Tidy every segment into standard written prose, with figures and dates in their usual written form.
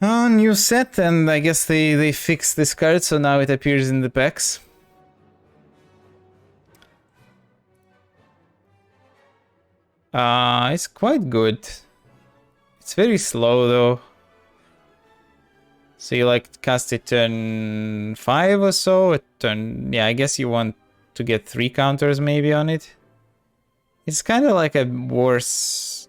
Oh, new set, and I guess they fixed this card, so now it appears in the packs. It's quite good. It's very slow though. So you like cast it turn 5 or so? Yeah, I guess you want to get 3 counters maybe on it. It's kind of like a worse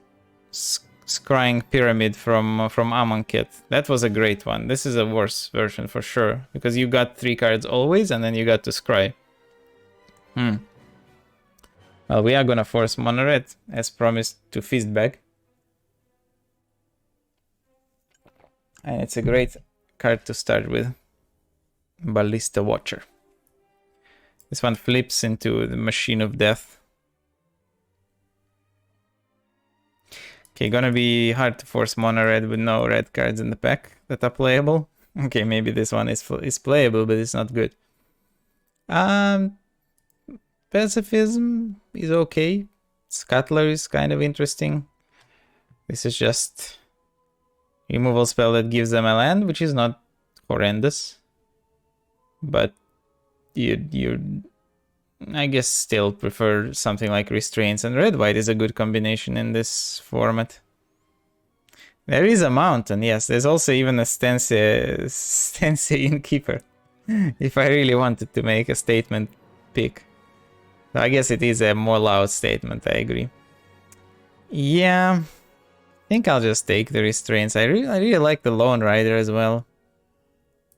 scrying pyramid from Amonkhet. That was a great one. This is a worse version for sure, because you got 3 cards always and then you got to scry. Well, we are gonna force mono red as promised to Fistbag. And it's a great card to start with. Ballista Watcher. This one flips into the Machine of Death. Okay, gonna be hard to force mono red with no red cards in the pack that are playable. Okay, maybe this one is playable, but it's not good. Pacifism is okay. Scuttler is kind of interesting. This is just removal spell that gives them a land, which is not horrendous. But you I guess still prefer something like Restraints, and red-white is a good combination in this format. There is a mountain, yes. There's also even a Stense Innkeeper, if I really wanted to make a statement pick. So I guess it is a more loud statement, I agree. Yeah, I think I'll just take the Restraints. I really like the Lone Rider as well.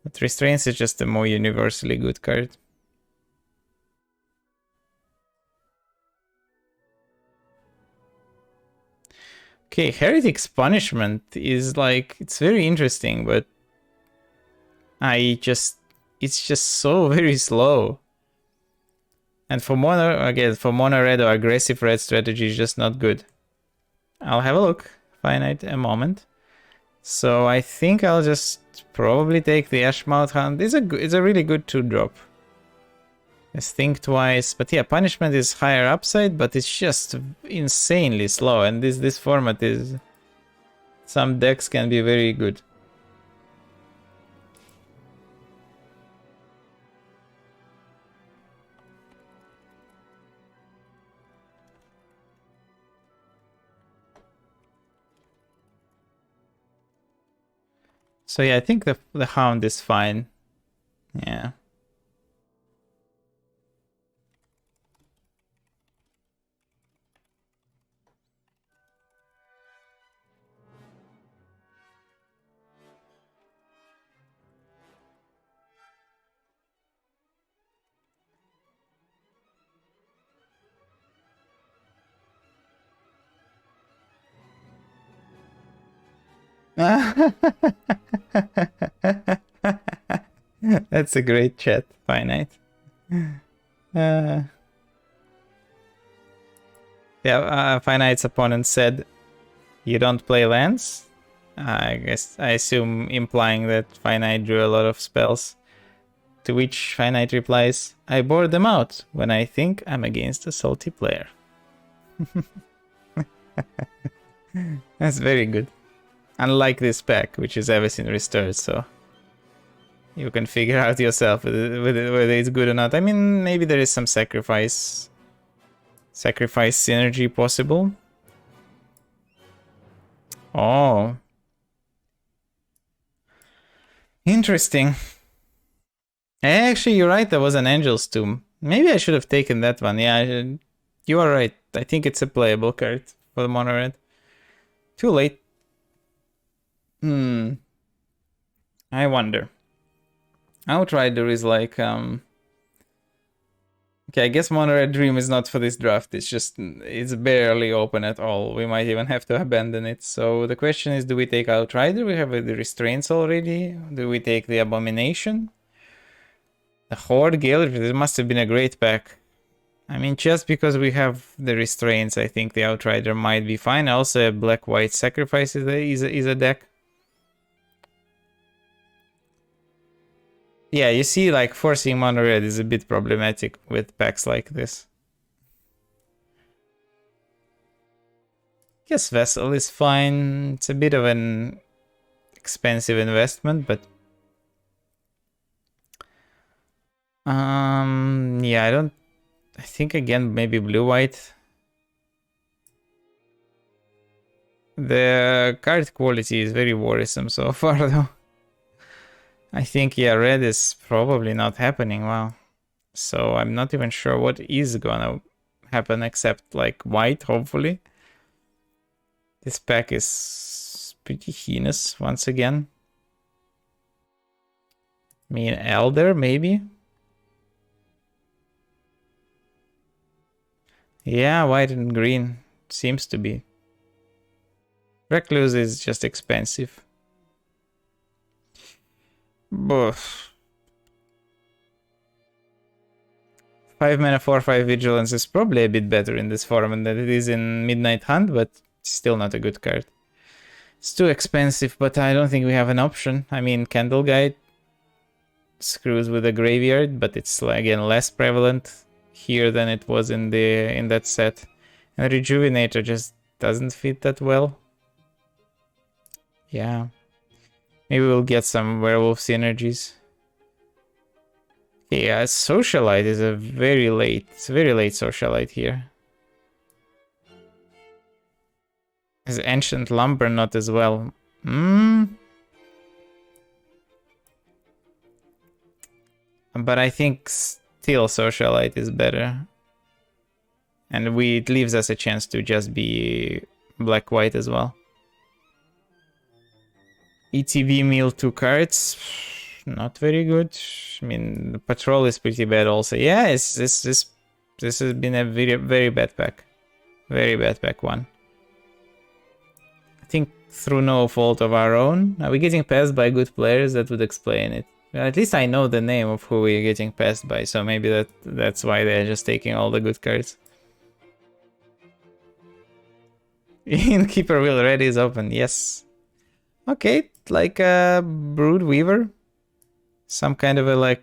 But Restraints is just a more universally good card. Okay, Heretic's Punishment is like, it's very interesting, but it's just so very slow. And for mono, again, for mono red or aggressive red strategy is just not good. I'll have a look, finite, a moment. So I think I'll just probably take the Ashmouth Hound. It's a really good 2-drop. Let's think twice. But yeah, Punishment is higher upside, but it's just insanely slow. And this format is... Some decks can be very good. So yeah, I think the Hound is fine. Yeah. That's a great chat, finite. Yeah, Finite's opponent said, "You don't play lands?" I assume implying that Finite drew a lot of spells. To which Finite replies, "I bore them out when I think I'm against a salty player." That's very good. Unlike this pack, which is everything restored, so you can figure out yourself whether it's good or not. I mean, maybe there is some sacrifice synergy possible. Oh. Interesting. Actually, you're right, there was an Angel's Tomb. Maybe I should have taken that one. Yeah, you are right. I think it's a playable card for the mono red. Too late. I wonder. Outrider is like, okay, I guess Mono Red Dream is not for this draft. It's barely open at all. We might even have to abandon it. So the question is, do we take Outrider? We have the Restraints already. Do we take the Abomination? The Horde Gale? This must have been a great pack. I mean, just because we have the Restraints, I think the Outrider might be fine. Also, a Black-White Sacrifice is a deck. Yeah, you see, like, forcing mono red is a bit problematic with packs like this. Guess Vessel is fine. It's a bit of an expensive investment, but yeah, I think again maybe blue-white. The card quality is very worrisome so far though. I think yeah, red is probably not happening. Wow. So I'm not even sure what is gonna happen except like white, hopefully. This pack is pretty heinous once again. I mean, Elder, maybe? Yeah, white and green. Seems to be. Recluse is just expensive. Boof. 5 mana 4/5 Vigilance is probably a bit better in this format than it is in Midnight Hunt, but still not a good card. It's too expensive, but I don't think we have an option. I mean, Candle Guide screws with a graveyard, but it's again less prevalent here than it was in that set. And Rejuvenator just doesn't fit that well. Yeah. Maybe we'll get some werewolf synergies. Yeah, Socialite is it's a very late Socialite here. Is Ancient Lumber not as well? But I think still Socialite is better. And it leaves us a chance to just be black-white as well. ETB mill 2 cards. Not very good. I mean, the patrol is pretty bad also. Yeah, this has been a very, very bad pack. Very bad pack one. I think through no fault of our own. Are we getting passed by good players? That would explain it. Well, at least I know the name of who we're getting passed by, so maybe that's why they're just taking all the good cards. Innkeeper Wheel Ready is open, yes. Okay, like a Brood Weaver. Some kind of a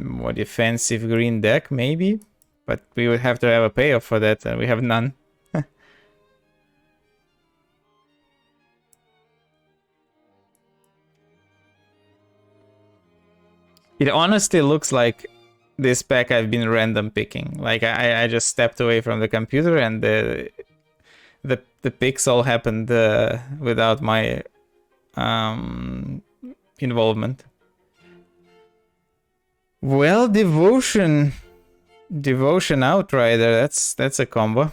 more defensive green deck, maybe? But we would have to have a payoff for that, and we have none. It honestly looks like this pack I've been random picking. Like I just stepped away from the computer and the picks all happened without my involvement. Well, Devotion Outrider, that's a combo.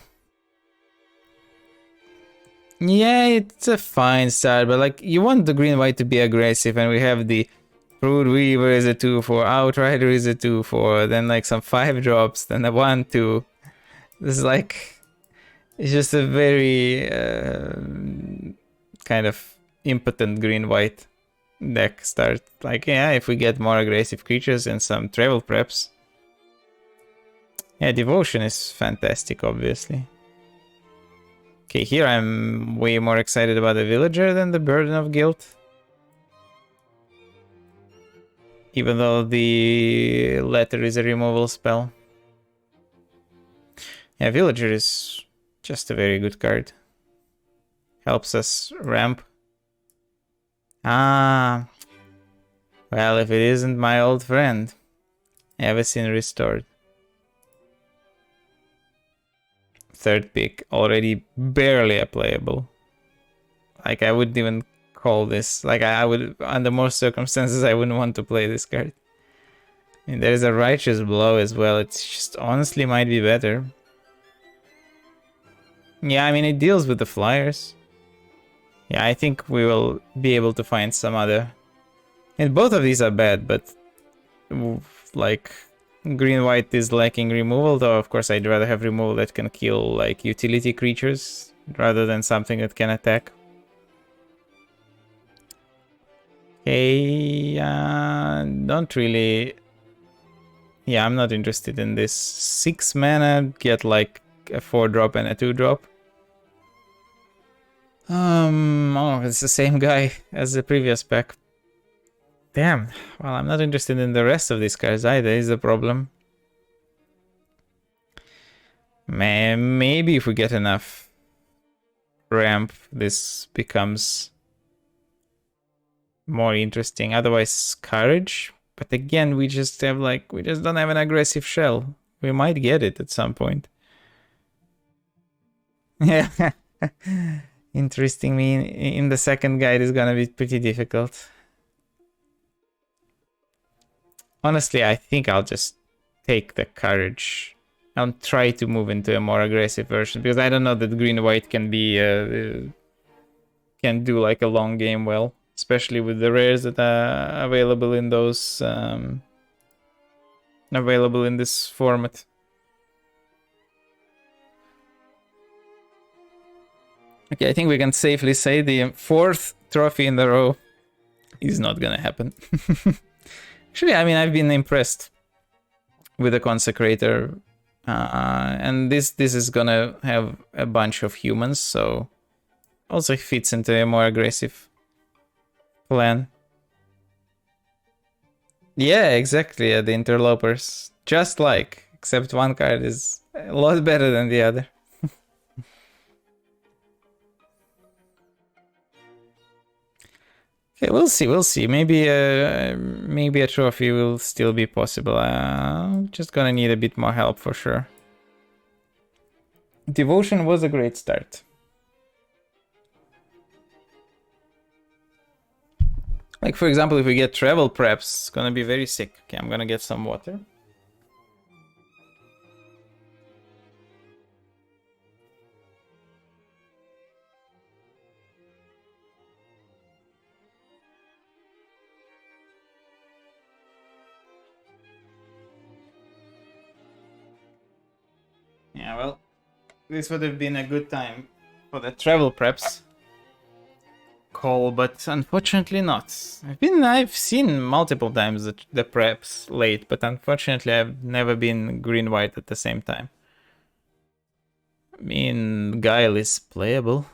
Yeah, it's a fine start, but like you want the green white to be aggressive, and we have the Brood Weaver is a 2/4, Outrider is a 2/4, then like some 5 drops, then a 1/2. This is like, it's just a very kind of impotent green white deck start. Like, yeah, if we get more aggressive creatures and some travel preps. Yeah, Devotion is fantastic, obviously. Okay, here I'm way more excited about the Villager than the Burden of Guilt. Even though the letter is a removal spell. Yeah, Villager is just a very good card. Helps us ramp. Ah. Well, if it isn't my old friend. Everything restored. Third pick, already barely a playable. Like, I wouldn't even call this. Like, I would, under most circumstances, I wouldn't want to play this card. I mean, there's a Righteous Blow as well. It just honestly might be better. Yeah, I mean, it deals with the flyers. Yeah, I think we will be able to find some other. And both of these are bad, but like green-white is lacking removal, though of course I'd rather have removal that can kill like utility creatures rather than something that can attack. Okay, don't really... Yeah, I'm not interested in this. 6 mana, get like a 4-drop and a 2-drop. Oh, it's the same guy as the previous pack. Damn. Well, I'm not interested in the rest of these cards either, is the problem. Man, maybe if we get enough ramp, this becomes more interesting. Otherwise, courage. But again, we just don't have an aggressive shell. We might get it at some point. Yeah. Interesting. Me in the second guide is gonna be pretty difficult. Honestly, I think I'll just take the courage. I'll try to move into a more aggressive version because I don't know that green-white can be can do like a long game well, especially with the rares that are available in those available in this format. Okay, I think we can safely say the fourth trophy in the row is not gonna happen. Actually, I mean, I've been impressed with the Consecrator, and this is gonna have a bunch of humans, so also fits into a more aggressive plan. Yeah, exactly. The interlopers, just like, except one card is a lot better than the other. Okay, we'll see. We'll see. Maybe a trophy will still be possible. Just gonna need a bit more help for sure. Devotion was a great start. Like, for example, if we get travel preps, it's gonna be very sick. Okay, I'm gonna get some water. Yeah, well, this would have been a good time for the travel preps call, but unfortunately not. I've seen multiple times the preps late, but unfortunately I've never been green-white at the same time. I mean, Guile is playable,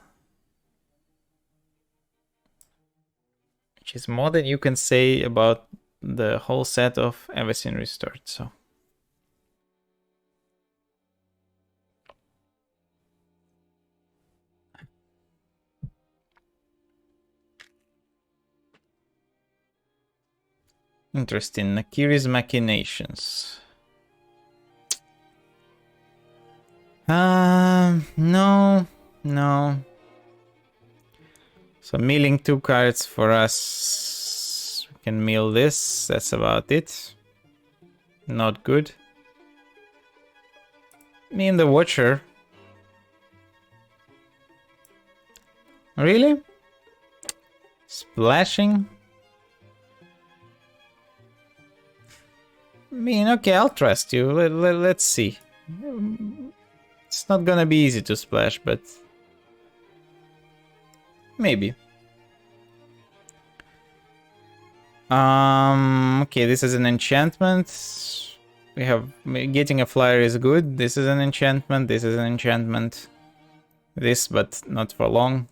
which is more than you can say about the whole set of Everything Restored, so. Interesting. Nakiri's Machinations. No. So milling 2 cards for us. We can mill this. That's about it. Not good. Me and the Watcher. Really? Splashing? I mean, okay, I'll trust you. Let's see. It's not gonna be easy to splash, but maybe. Okay, this is an enchantment. We have getting a flyer is good. This is an enchantment. This is an enchantment. This, but not for long.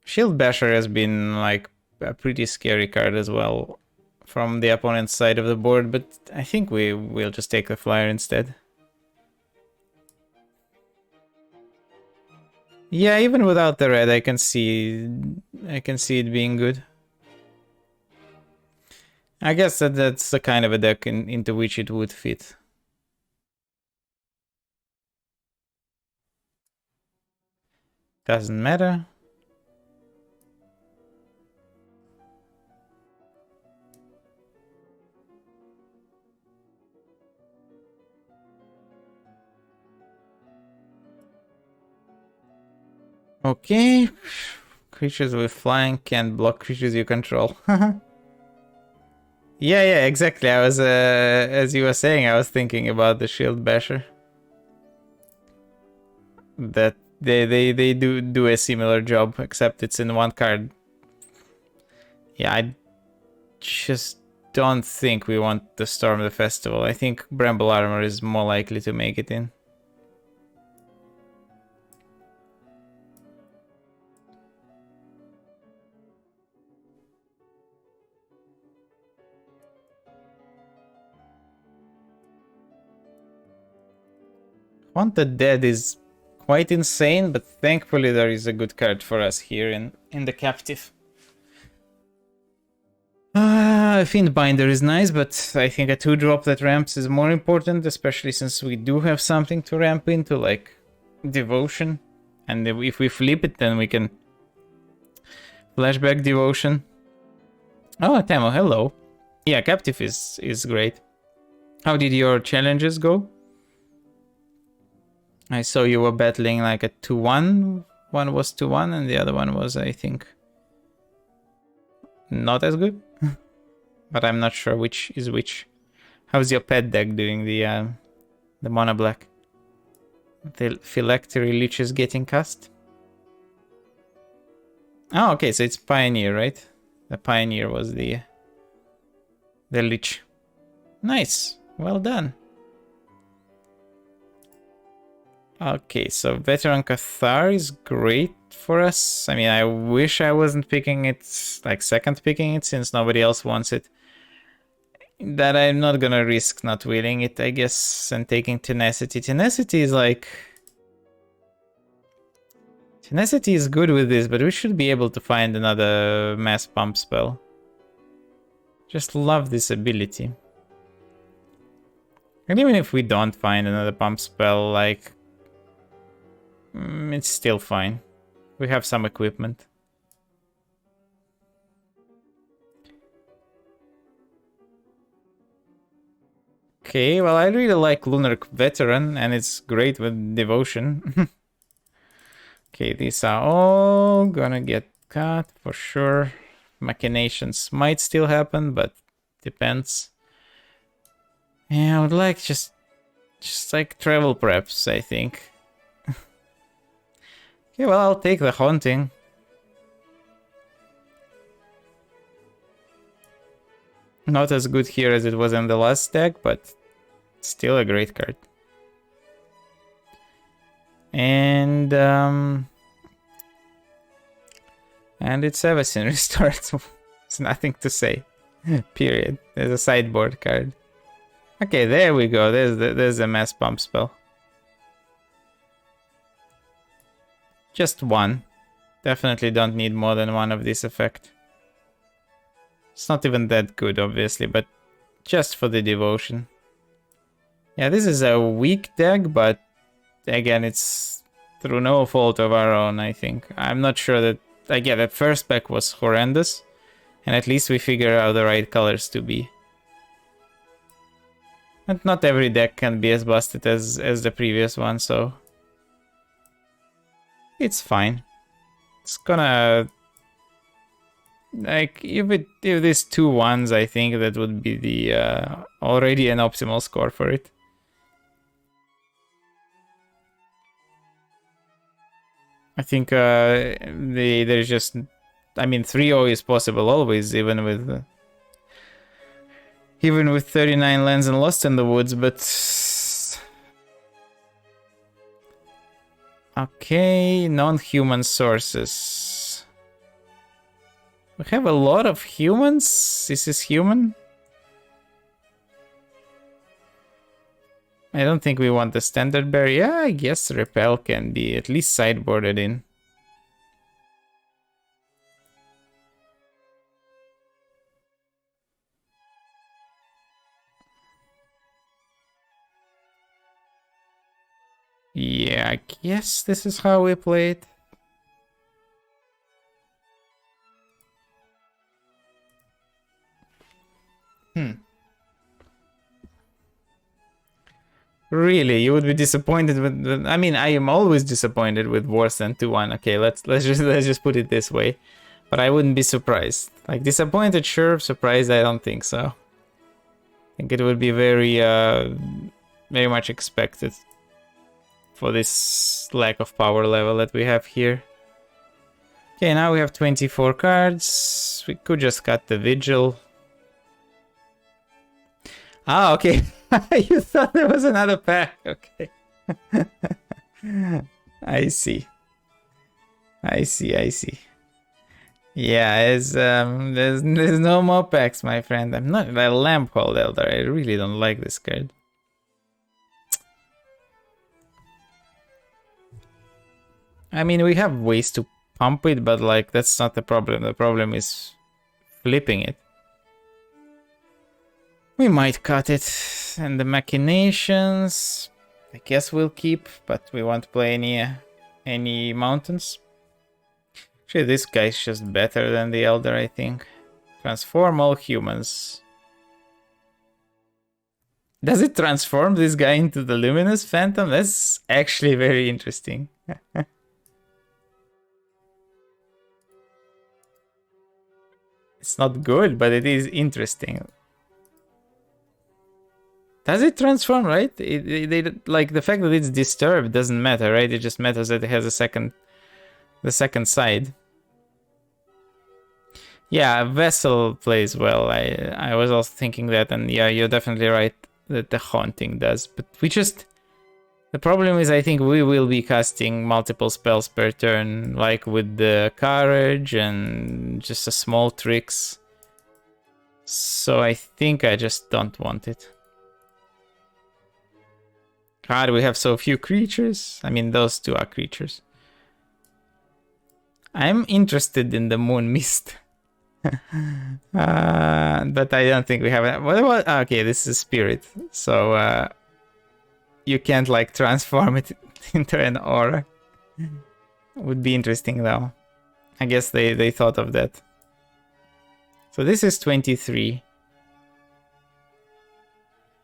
Shield Basher has been like a pretty scary card as well from the opponent's side of the board, but I think we'll just take the flyer instead. Yeah, even without the red, I can see it being good. I guess that's the kind of a deck into which it would fit. Doesn't matter. Okay. Creatures with flying can't block creatures you control. Yeah, exactly. I was, as you were saying, I was thinking about the Shield Basher. That they do a similar job, except it's in one card. Yeah, I just don't think we want to storm the festival. I think Bramble Armor is more likely to make it in. Want the Dead is quite insane, but thankfully there is a good card for us here in the captive. Fiend Binder is nice, but I think a 2-drop that ramps is more important, especially since we do have something to ramp into, like Devotion. And if we flip it, then we can flashback Devotion. Oh, Tamo, hello. Yeah, Captive is great. How did your challenges go? I saw you were battling like a 2-1. One was 2-1 and the other one was, I think, not as good. But I'm not sure which is which. How's your pet deck doing? The mono black. The Phylactery Lich is getting cast. Oh, okay, so it's Pioneer, right? The Pioneer was the Lich. Nice, well done. Okay, so Veteran Cathar is great for us. I mean, I wish I wasn't picking it, like second picking it, since nobody else wants it. That I'm not gonna risk not willing it, I guess, and taking Tenacity. Tenacity is like... Tenacity is good with this, but we should be able to find another mass pump spell. Just love this ability. And even if we don't find another pump spell, like... it's still fine. We have some equipment. Okay, well, I really like Lunar Veteran, and it's great with Devotion. Okay, these are all gonna get cut for sure. Machinations might still happen, but depends. Yeah, I would like just like travel preps, I think. Okay, well, I'll take the Haunting. Not as good here as it was in the last deck, but still a great card. And it's Avacyn restored. There's nothing to say. Period. There's a sideboard card. Okay, there we go. There's a mass pump spell. Just one. Definitely don't need more than one of this effect. It's not even that good, obviously, but just for the Devotion. Yeah, this is a weak deck, but again, it's through no fault of our own, I think. I'm not sure that... Like, yeah, that first pack was horrendous, and at least we figured out the right colors to be. And not every deck can be as busted as the previous one, so... It's fine. It's gonna... Like, if there's 2 1s, I think that would be the already an optimal score for it. I think there's just... I mean, 3-0 is possible always, even with 39 lands and Lost in the Woods, but... Okay, non-human sources. We have a lot of humans. This is human. I don't think we want the standard bear. Yeah, I guess Repel can be at least sideboarded in. Yeah, I guess this is how we play it. Really, you would be disappointed with... I mean, I am always disappointed with worse than 2-1. Okay, let's just put it this way. But I wouldn't be surprised. Like, disappointed, sure. Surprised, I don't think so. I think it would be very much expected for this lack of power level that we have here. Okay, now we have 24 cards. We could just cut the Vigil. Ah, okay. You thought there was another pack. Okay. I see. Yeah, there's no more packs, my friend. I'm not a Lamphold Elder. I really don't like this card. I mean, we have ways to pump it, but like that's not the problem. The problem is flipping it. We might cut it. And the machinations, I guess we'll keep, but we won't play any mountains. Actually, this guy's just better than the Elder, I think. Transform all humans. Does it transform this guy into the Luminous Phantom? That's actually very interesting. It's not good, but it is interesting. Does it transform, right? Like the fact that it's disturbed doesn't matter, right? It just matters that it has the second side. Yeah, Vessel plays well. I was also thinking that, and yeah, you're definitely right that the Haunting does. But the problem is I think we will be casting multiple spells per turn, like with the Courage and just a small tricks. So I think I just don't want it. God, we have so few creatures. I mean, those two are creatures. I'm interested in the Moon Mist. But I don't think we have it. What about... Okay, this is Spirit. So you can't like transform it into an aura. Would be interesting though. I guess they thought of that. So this is 23.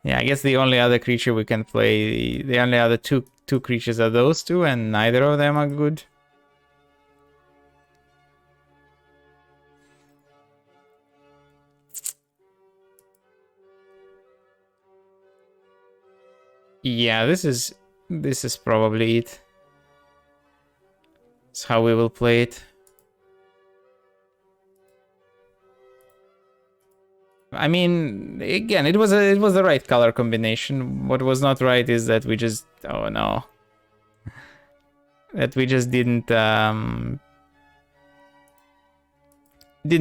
Yeah, I guess the only other creature we can play, the only other two creatures are those two, and neither of them are good. Yeah, this is probably it. It's how we will play it. I mean, again, it was the right color combination. What was not right is that we just that we just didn't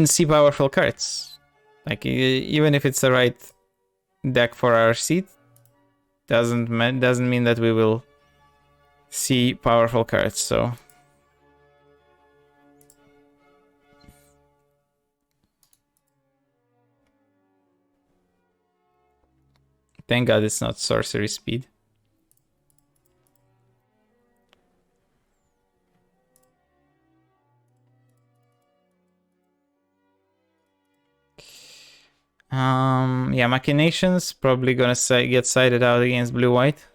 see powerful cards. Like even if it's the right deck for our seat, doesn't mean that we will see powerful cards. So. Thank God it's not sorcery speed. Yeah, Machinations probably gonna get sided out against blue-white.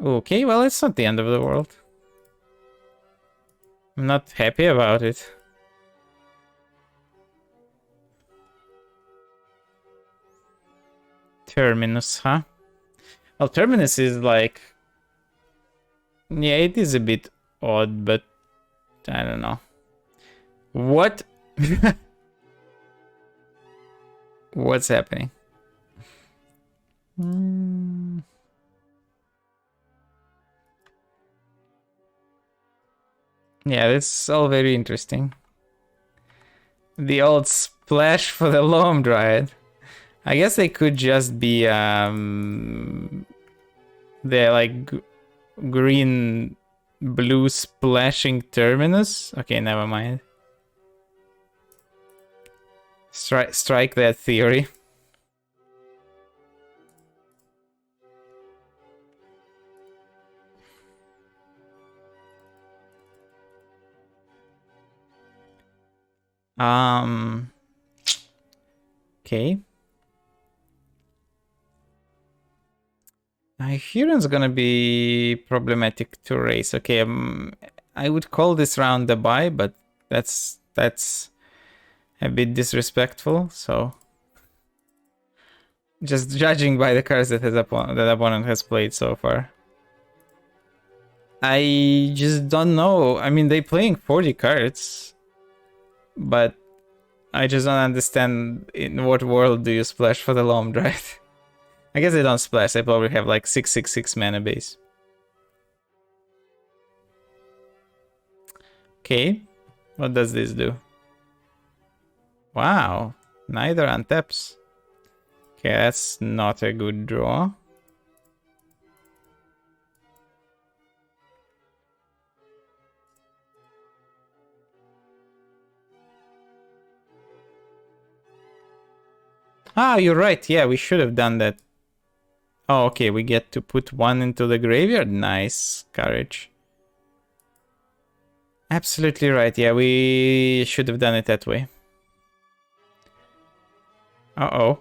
Okay, well, it's not the end of the world. I'm not happy about it. Terminus, huh? Well, Terminus is like... Yeah, it is a bit odd, but... I don't know. What? What's happening? Yeah, this is all very interesting. The old splash for the Loam Dryad. I guess they could just be they're like green blue splashing Terminus. Okay, never mind. Strike that theory. Okay. Huron's gonna be problematic to race. Okay, I would call this round the bye, but that's a bit disrespectful. So, just judging by the cards that that opponent has played so far, I just don't know. I mean, they're playing 40 cards, but I just don't understand in what world do you splash for the Loam Dryad. I guess they don't splash. They probably have like 6/6/6 mana base. Okay. What does this do? Wow. Neither untaps. Okay, that's not a good draw. Ah, you're right. Yeah, we should have done that. Oh, okay. We get to put one into the graveyard. Nice. Courage. Absolutely right. Yeah, we should have done it that way. Uh-oh.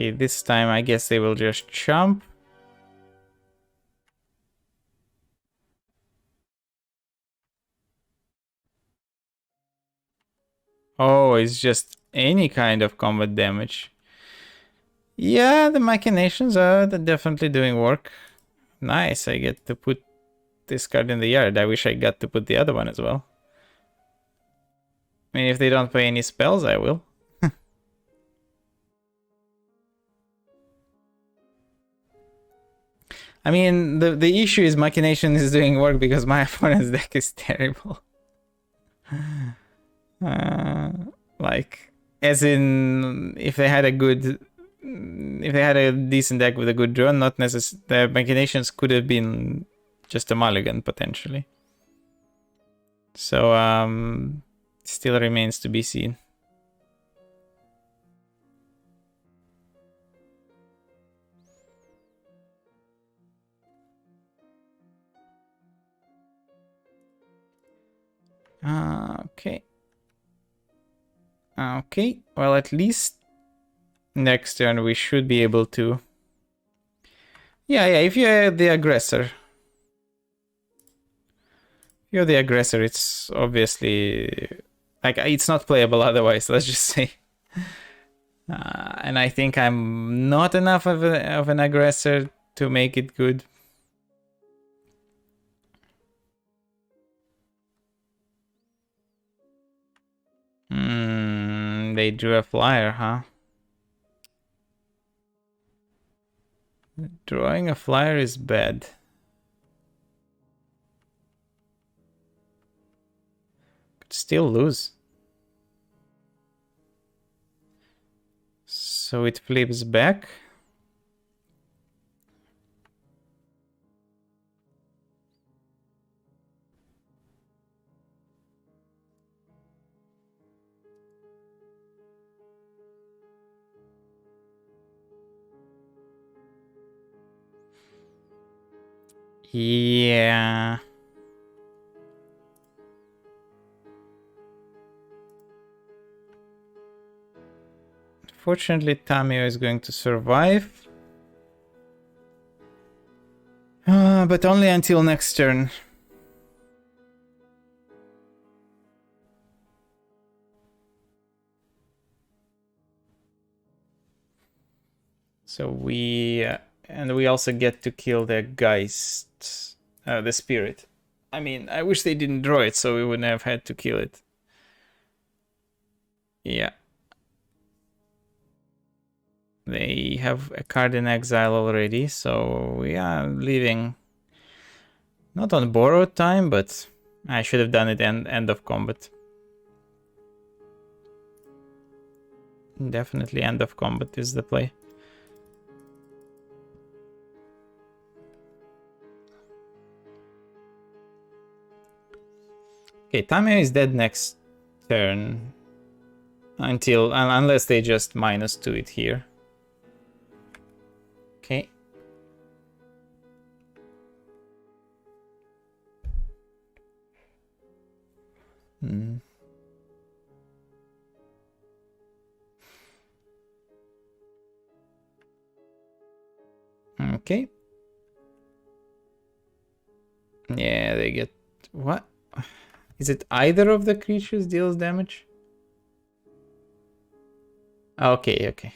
Okay, this time I guess they will just jump. Oh, it's just any kind of combat damage. Yeah, the machinations are definitely doing work. Nice, I get to put this card in the yard. I wish I got to put the other one as well. I mean, if they don't play any spells, I will. I mean, the issue is Machination is doing work because my opponent's deck is terrible. Like, as in, if they had a decent deck with a good draw, not necessarily, the Machinations could have been just a mulligan, potentially. So, still remains to be seen. Okay. Okay, well, at least next turn we should be able to... Yeah, if you're the aggressor. If you're the aggressor, it's obviously... Like, it's not playable otherwise, let's just say. And I think I'm not enough of an aggressor to make it good. They drew a flyer, huh? Drawing a flyer is bad. Could still lose. So it flips back. Yeah. Fortunately, Tamio is going to survive. But only until next turn. So we... and we also get to kill the Geist. The Spirit. I mean, I wish they didn't draw it, so we wouldn't have had to kill it. Yeah. They have a card in exile already, so we are leaving... Not on borrowed time, but I should have done it end of combat. Definitely end of combat is the play. Okay, Tamio is dead next turn. Unless they just -2 it here. Okay. Okay. Yeah, they get... What? Is it either of the creatures deals damage? Okay, okay.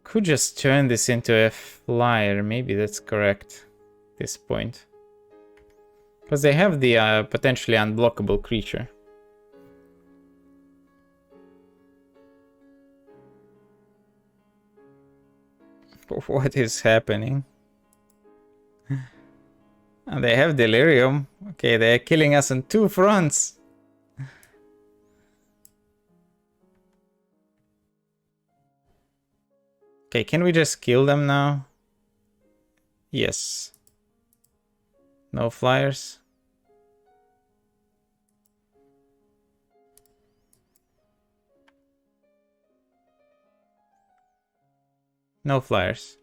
Could just turn this into a flyer. Maybe that's correct at this point. Because they have the potentially unblockable creature. What is happening? And they have delirium. Okay, they're killing us on 2 fronts. Okay, can we just kill them now? Yes. No flyers. No flyers.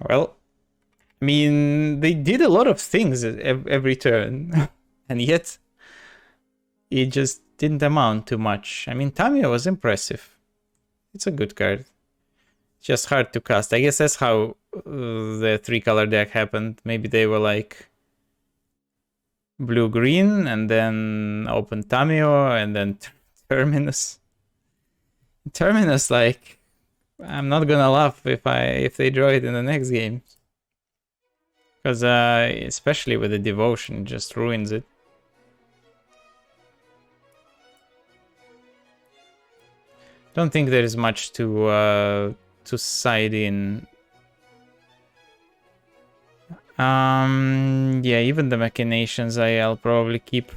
Well, I mean, they did a lot of things every turn, and yet it just didn't amount to much. I mean, Tamiya was impressive. It's a good card. Just hard to cast. I guess that's how the 3-color deck happened. Maybe they were like blue-green, and then open Tamiyo, and then Terminus. Terminus, like, I'm not gonna laugh if they draw it in the next game. Because especially with the devotion, it just ruins it. Don't think there is much to side in. Yeah, even the machinations I'll probably keep.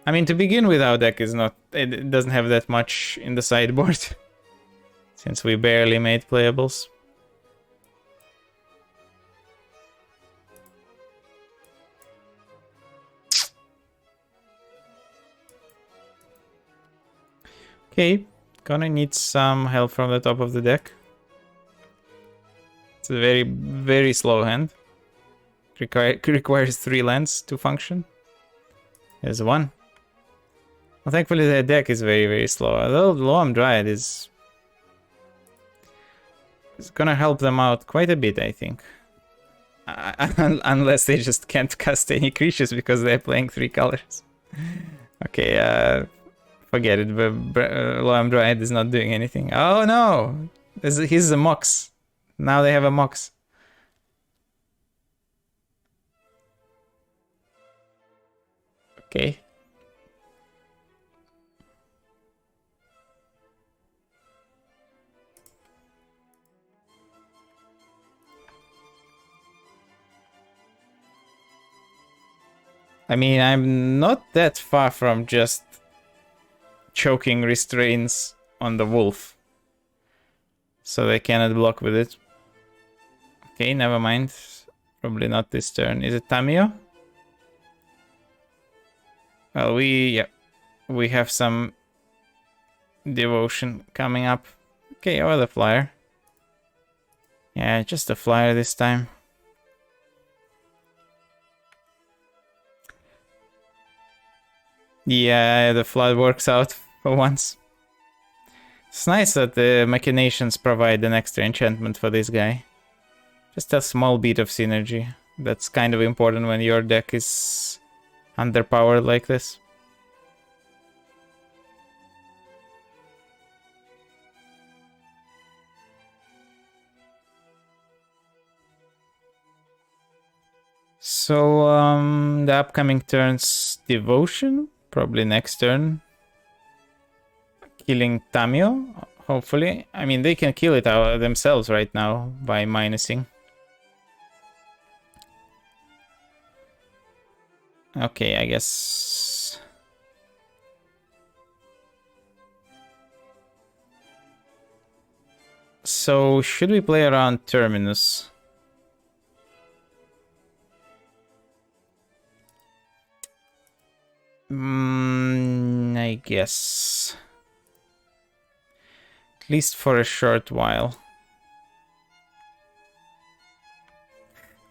I mean, to begin with, our deck is not. It doesn't have that much in the sideboard. Since we barely made playables. Okay, gonna need some help from the top of the deck. It's a very, very slow hand. Requires 3 lands to function. There's 1. Well, thankfully the deck is very, very slow. Although Loam Dryad is gonna help them out quite a bit, I think. Unless they just can't cast any creatures because they're playing 3 colors. Okay, forget it. Loam Dryad is not doing anything. Oh no! He's a Mox. Now they have a Mox. Okay. I mean, I'm not that far from just choking restraints on the wolf. So they cannot block with it. Okay, never mind. Probably not this turn. Is it Tamiyo? Well, we have some devotion coming up. Okay, or the flyer. Yeah, just a flyer this time. Yeah, the flood works out for once. It's nice that the machinations provide an extra enchantment for this guy. Just a small bit of synergy. That's kind of important when your deck is underpowered like this. So, the upcoming turn's devotion. Probably next turn. Killing Tamiyo, hopefully. I mean, they can kill it themselves right now by minusing. Okay, I guess. So, should we play around Terminus? I guess. At least for a short while.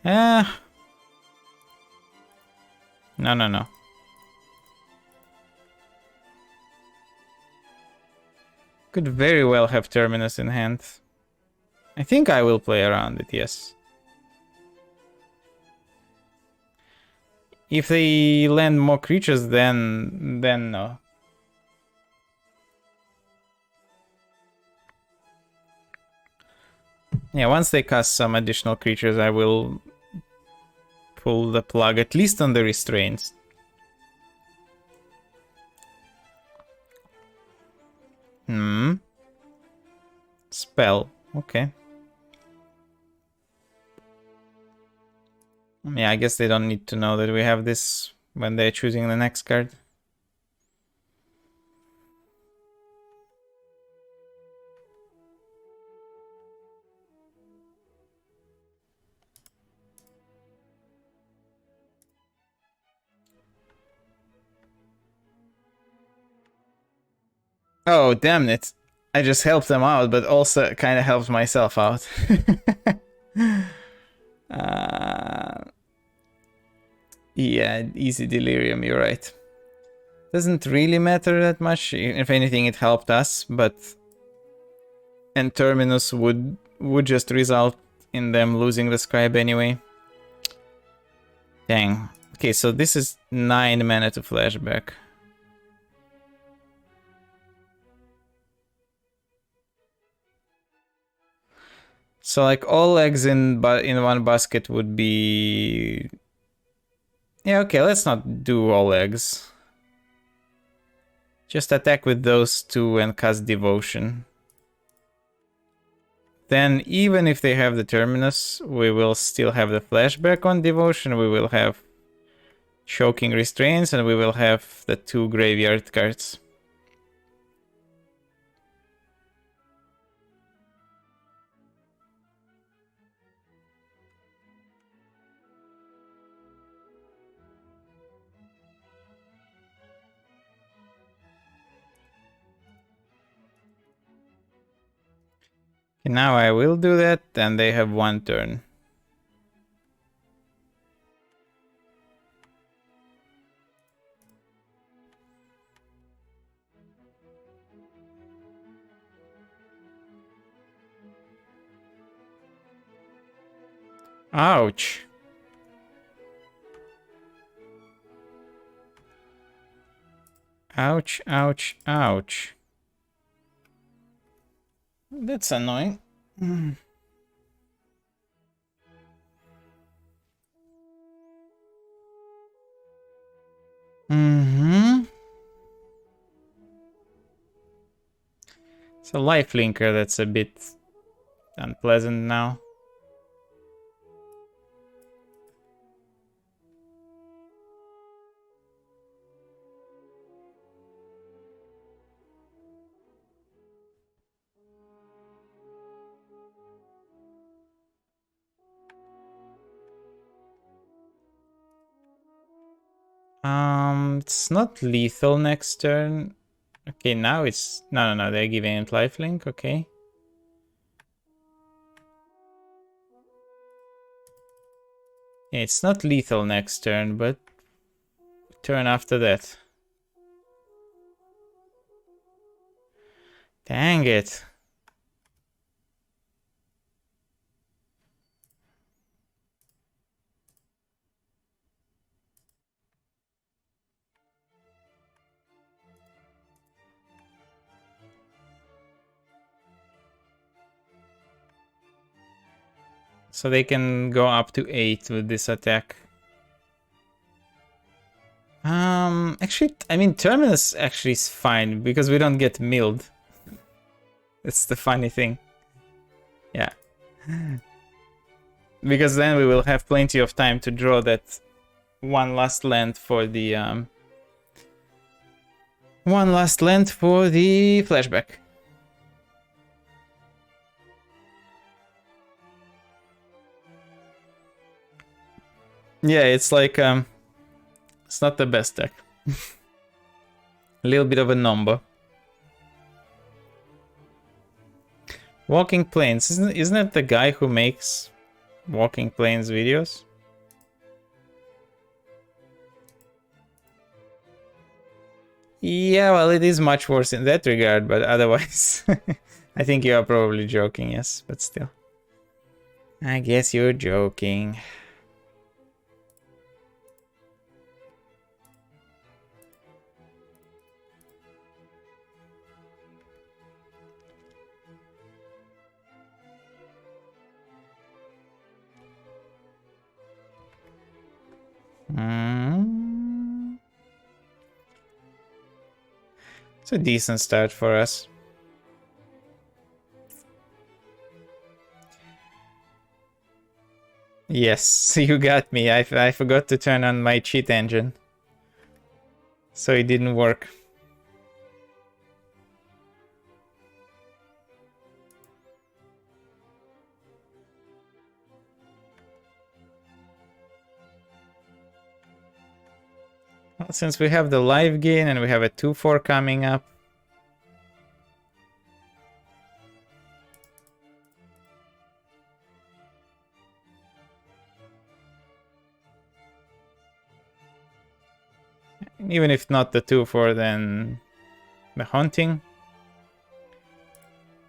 No. Could very well have Terminus in hand. I think I will play around it, yes. If they land more creatures, then no. Yeah, once they cast some additional creatures, I will pull the plug, at least on the restraints. Spell, okay. Yeah, I guess they don't need to know that we have this when they're choosing the next card. Oh, damn it. I just helped them out, but also kind of helped myself out. Yeah, easy delirium, you're right. Doesn't really matter that much. If anything, it helped us, but... And Terminus would just result in them losing the scribe anyway. Dang. Okay, so this is 9 mana to flashback. So like all eggs in one basket would be... Yeah, okay, let's not do all eggs. Just attack with those two and cast Devotion. Then even if they have the Terminus, we will still have the flashback on Devotion, we will have Choking Restraints, and we will have the 2 graveyard cards. Now I will do that, and they have 1 turn. Ouch. Ouch, ouch, ouch. That's annoying. It's a lifelinker that's a bit unpleasant now. It's not lethal next turn. Okay, now it's... No, they're giving it lifelink, okay. Yeah, it's not lethal next turn, but turn after that. Dang it. So they can go up to 8 with this attack. Actually, I mean, Terminus actually is fine because we don't get milled. That's the funny thing. Yeah. Because then we will have plenty of time to draw that one last land for the flashback. Yeah, it's like it's not the best deck. A little bit of a number. Walking Plains, isn't it the guy who makes Walking Plains videos? Yeah, well, it is much worse in that regard, but otherwise, I think you are probably joking, yes, but still. I guess you're joking. It's a decent start for us. Yes, you got me. I forgot to turn on my cheat engine. So it didn't work. Well, since we have the live gain and we have a 2-4 coming up. Even if not the 2-4, then the haunting.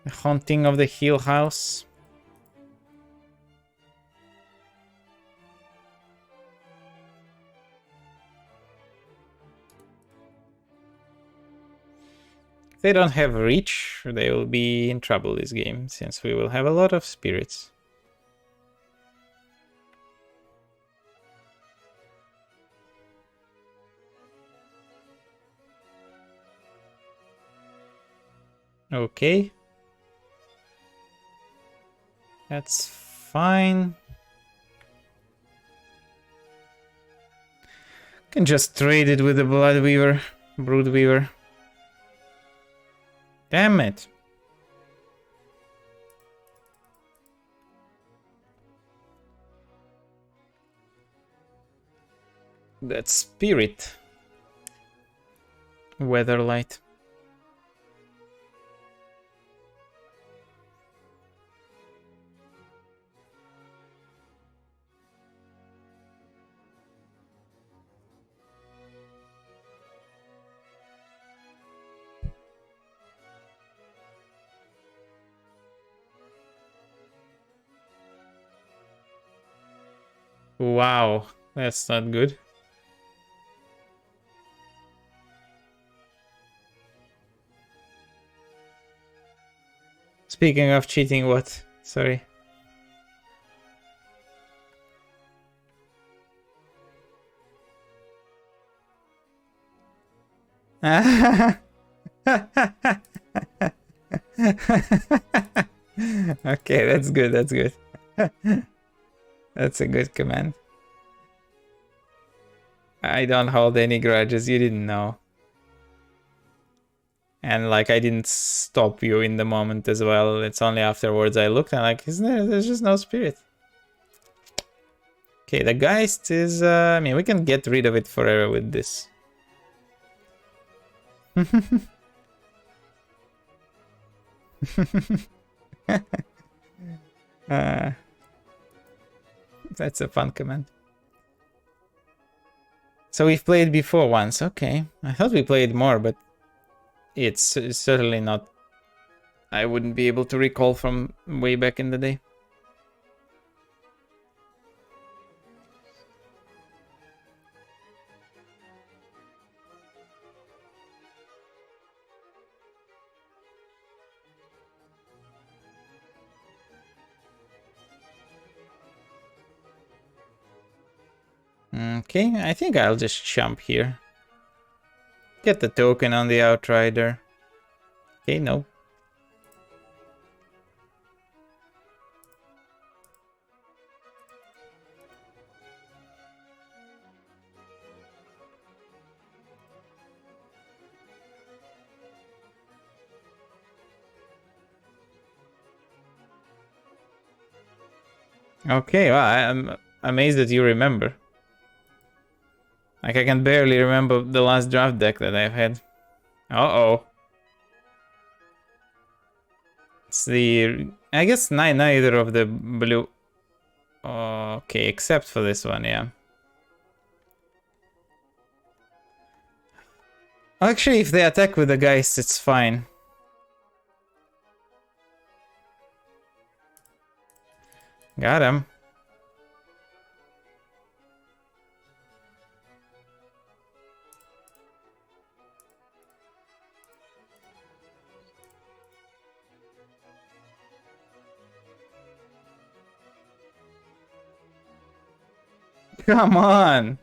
The haunting of the Hill House. If they don't have reach, they will be in trouble this game, since we will have a lot of spirits. Okay. That's fine. Can just trade it with the Blood Weaver, Brood Weaver. Damn it. That spirit. Weatherlight. Wow, that's not good. Speaking of cheating, what? Sorry. Okay, that's good, that's good. That's a good command. I don't hold any grudges, you didn't know. And like, I didn't stop you in the moment as well. It's only afterwards I looked and like, isn't there? There's just no spirit. Okay, the Geist is, I mean, we can get rid of it forever with this. That's a fun command. So we've played before once, okay. I thought we played more, but it's certainly not. I wouldn't be able to recall from way back in the day. Okay, I think I'll just jump here. Get the token on the Outrider. Okay, no. Okay, well, I'm amazed that you remember. Like, I can barely remember the last draft deck that I've had. Uh-oh. It's the... I guess neither of the blue... Okay, except for this one, yeah. Actually, if they attack with the Geist, it's fine. Got him. Come on.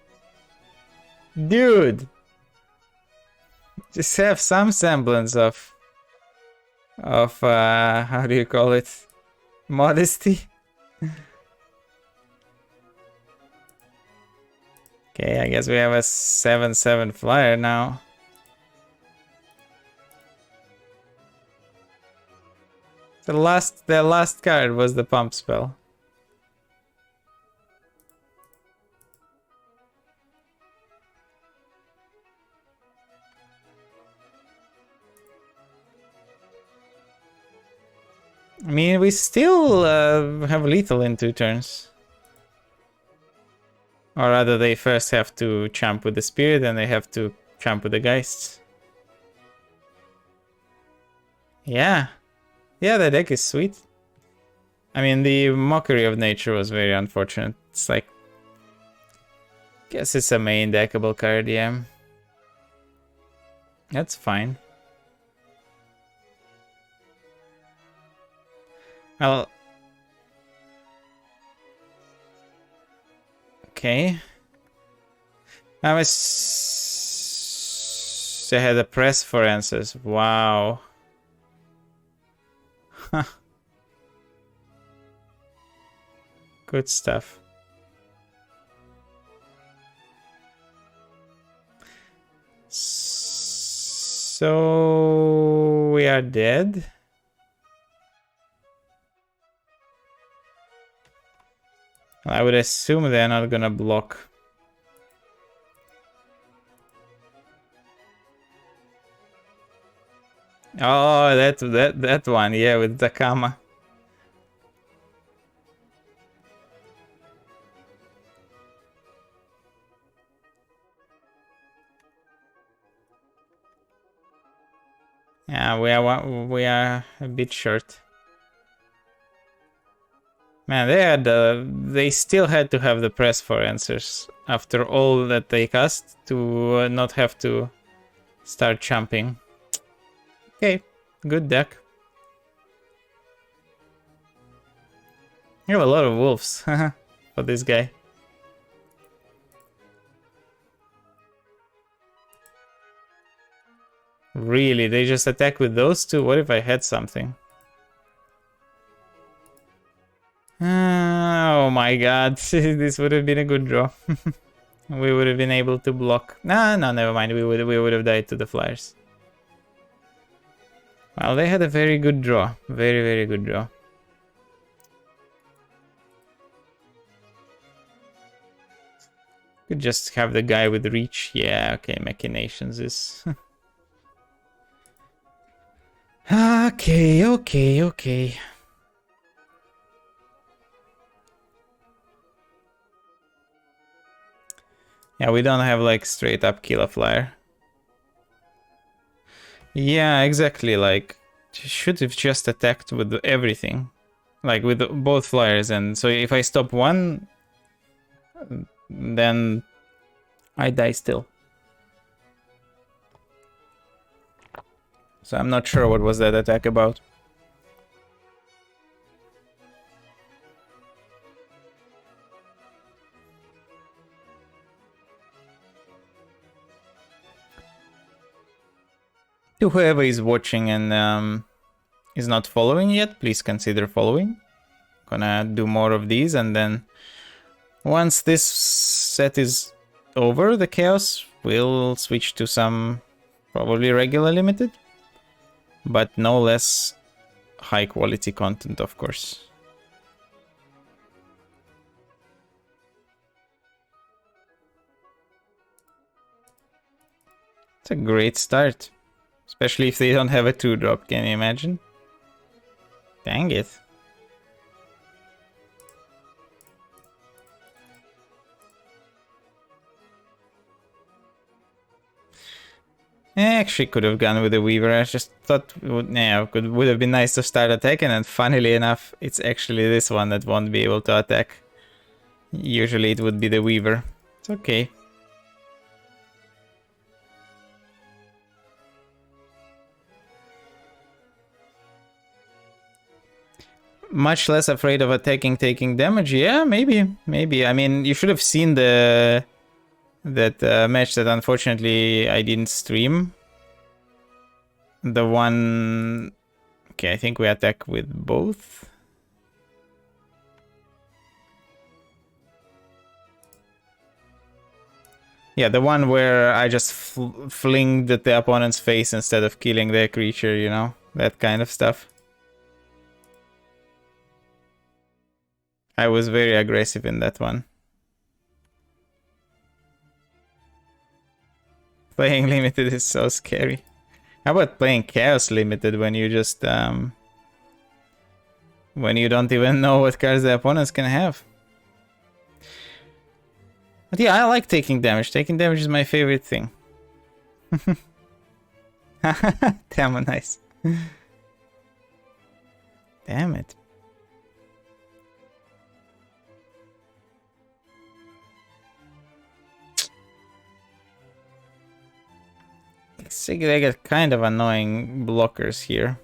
Dude. Just have some semblance of how do you call it? Modesty. Okay, I guess we have a 7/7 flyer now. The last card was the pump spell. I mean, we still have lethal in 2 turns. Or rather, they first have to champ with the spirit and they have to champ with the geists. Yeah. Yeah, the deck is sweet. I mean, the Mockery of Nature was very unfortunate. It's like... guess it's a main deckable card, yeah. That's fine. Well... okay. Now they had a press for answers. Wow. Good stuff. So we are dead. I would assume they're not gonna block. Oh, that one, yeah, with Takama. Yeah, we are a bit short. Man, they still had to have the press for answers after all that they cast to not have to start chumping. Okay, good deck. You have a lot of wolves for this guy. Really, they just attack with those two? What if I had something? Oh my god, this would have been a good draw. We would have been able to block. No, never mind. We would have died to the flyers. Well, they had a very good draw. Very, very good draw. Could just have the guy with reach. Yeah, okay, Machinations is... Okay. Yeah, we don't have like straight up kill a flyer. Yeah, exactly, like should have just attacked with everything. Like with both flyers, and so if I stop one, then I die still. So I'm not sure what was that attack about. To whoever is watching and is not following yet, please consider following. Gonna do more of these, and then once this set is over, the Chaos, we'll switch to some probably regular limited, but no less high quality content, of course. It's a great start. Especially if they don't have a 2-drop, can you imagine? Dang it. Actually, could have gone with the Weaver. I just thought would have been nice to start attacking, and funnily enough, it's actually this one that won't be able to attack. Usually it would be the Weaver. It's okay. Much less afraid of attacking, taking damage. Yeah, maybe. I mean, you should have seen that match that unfortunately I didn't stream. The one... Okay, I think we attack with both. Yeah, the one where I just flinged at the opponent's face instead of killing their creature, you know? That kind of stuff. I was very aggressive in that one. Playing limited is so scary. How about playing Chaos limited when you just when you don't even know what cards the opponents can have? But yeah, I like taking damage. Taking damage is my favorite thing. Damn, nice. Damn it. They get kind of annoying blockers here.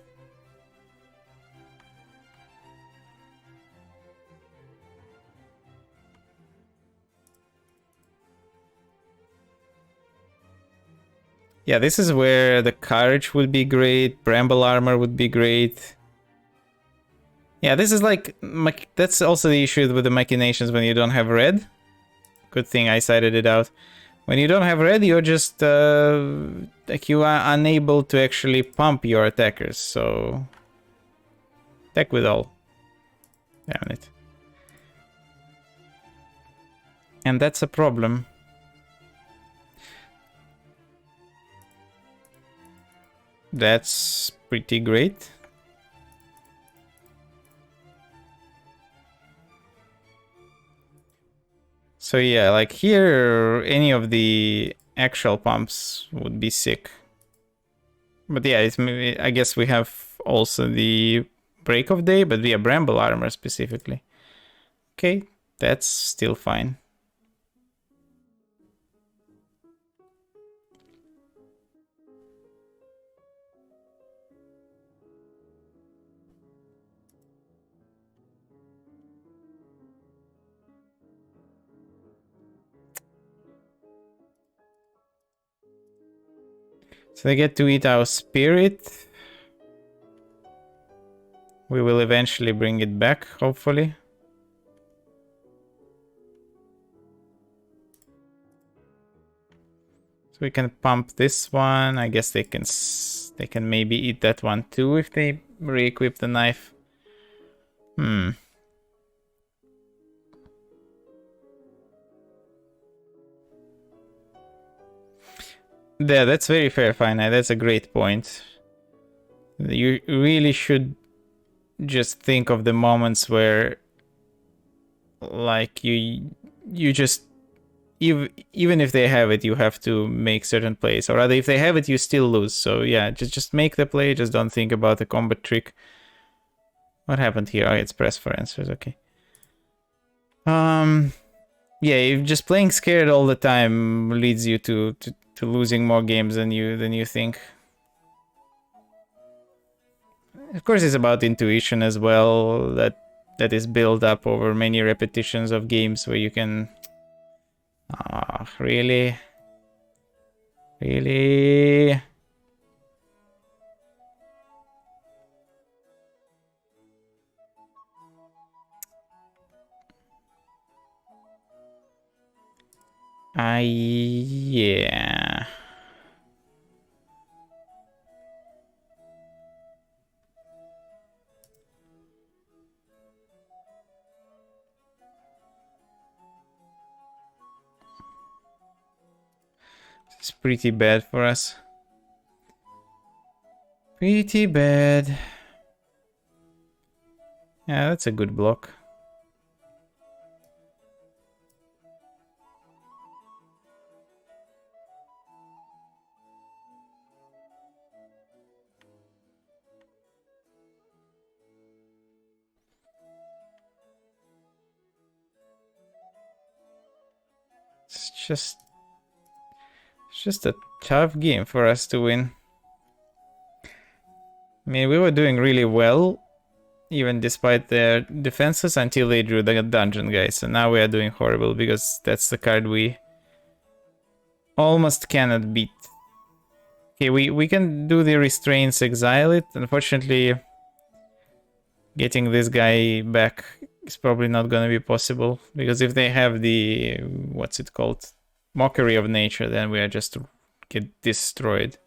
Yeah, this is where the Courage would be great, Bramble Armor would be great. Yeah, this is like... That's also the issue with the Machinations when you don't have red. Good thing I cited it out. When you don't have red, you're just... like, you are unable to actually pump your attackers, so... Attack with all. Damn it. And that's a problem. That's pretty great. So yeah, like here, any of the actual pumps would be sick. But yeah, it's maybe, I guess we have also the Break of Day, but via Bramble Armor specifically. Okay, that's still fine. So they get to eat our spirit. We will eventually bring it back, hopefully. So we can pump this one. I guess they can maybe eat that one too if they re-equip the knife. Yeah, that's very fair, Finite. That's a great point. You really should just think of the moments where, like, you just, even if they have it, you have to make certain plays. Or rather, if they have it, you still lose. So yeah, just make the play. Just don't think about the combat trick. What happened here? Oh, it's press for answers. Okay. Yeah, if just playing scared all the time leads you to losing more games than you think. Of course, it's about intuition as well. That is built up over many repetitions of games where you can. Ah, really, really. Yeah. It's pretty bad for us. Pretty bad. Yeah, that's a good block. it's just a tough game for us to win. I mean, we were doing really well, even despite their defenses, until they drew the dungeon guys. So now we are doing horrible because that's the card we almost cannot beat. Okay, we can do the restraints, exile it. Unfortunately, getting this guy back is probably not going to be possible, because if they have the, what's it called, mockery of nature, then we are just get destroyed.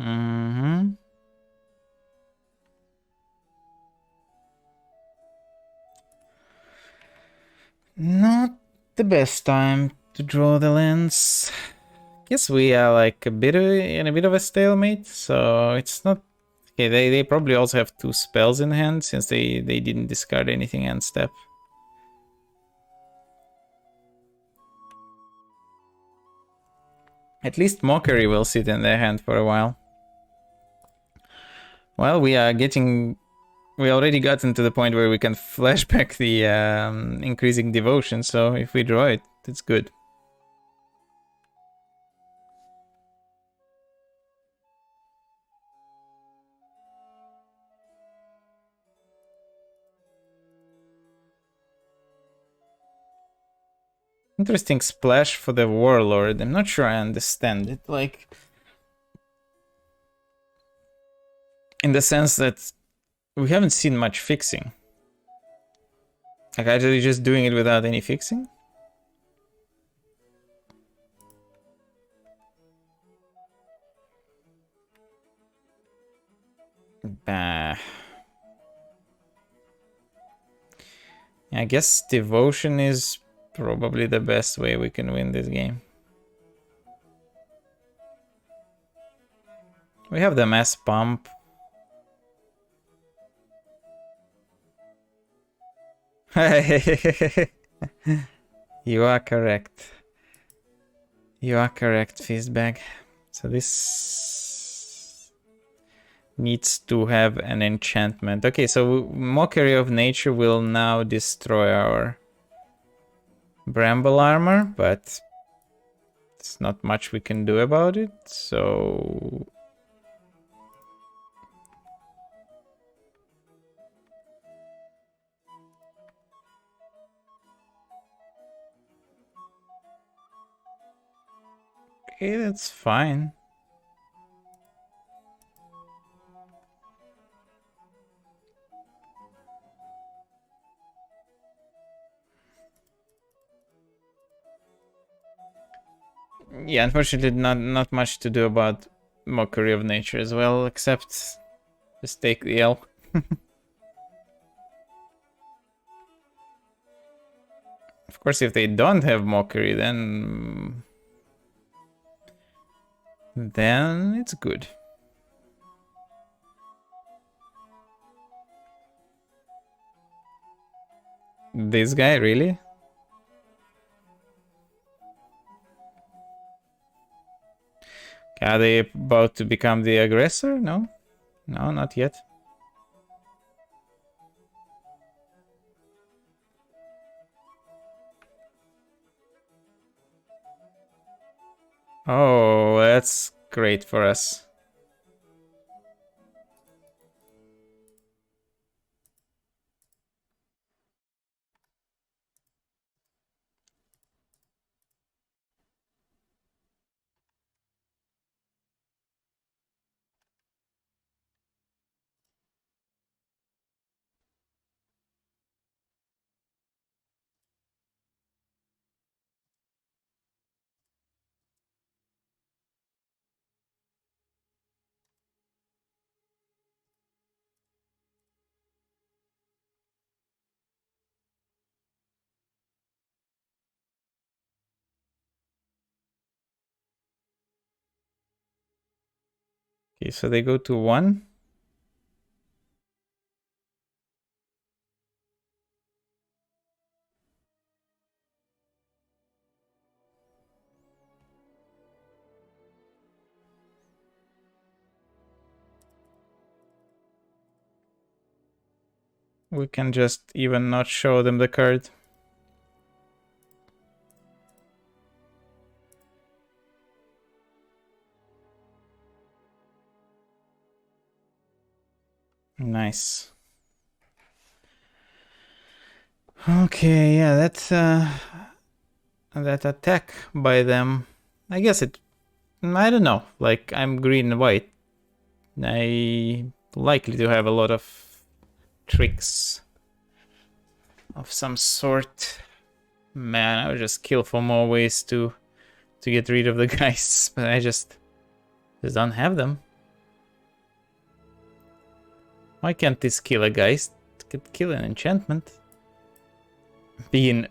Mm-hmm. Not the best time to draw the lands. Guess we are like in a bit of a stalemate, so it's not okay. They probably also have 2 spells in hand, since they didn't discard anything end step. At least mockery will sit in their hand for a while. Well, we already gotten to the point where we can flashback the increasing devotion, so if we draw it, it's good. Interesting splash for the warlord. I'm not sure I understand it, like, in the sense that we haven't seen much fixing. Like, actually just doing it without any fixing? Bah. I guess devotion is probably the best way we can win this game. We have the mass pump. You are correct. You are correct, Fistbag. So this needs to have an enchantment. Okay, so Mockery of Nature will now destroy our Bramble Armor, but there's not much we can do about it, so... Okay, that's fine. Yeah, unfortunately, not much to do about Mockery of Nature as well, except just take the L. Of course, if they don't have Mockery, then it's good. This guy, really? Are they about to become the aggressor? No? No, not yet. Oh, that's great for us. Okay, so they go to 1. We can just even not show them the card. Nice. Okay, yeah, that's that attack by them. I guess it. I don't know. Like, I'm green and white. I likely to have a lot of tricks of some sort. Man, I would just kill for more ways to get rid of the guys, but I just don't have them. Why can't this kill a geist? It could kill an enchantment. Being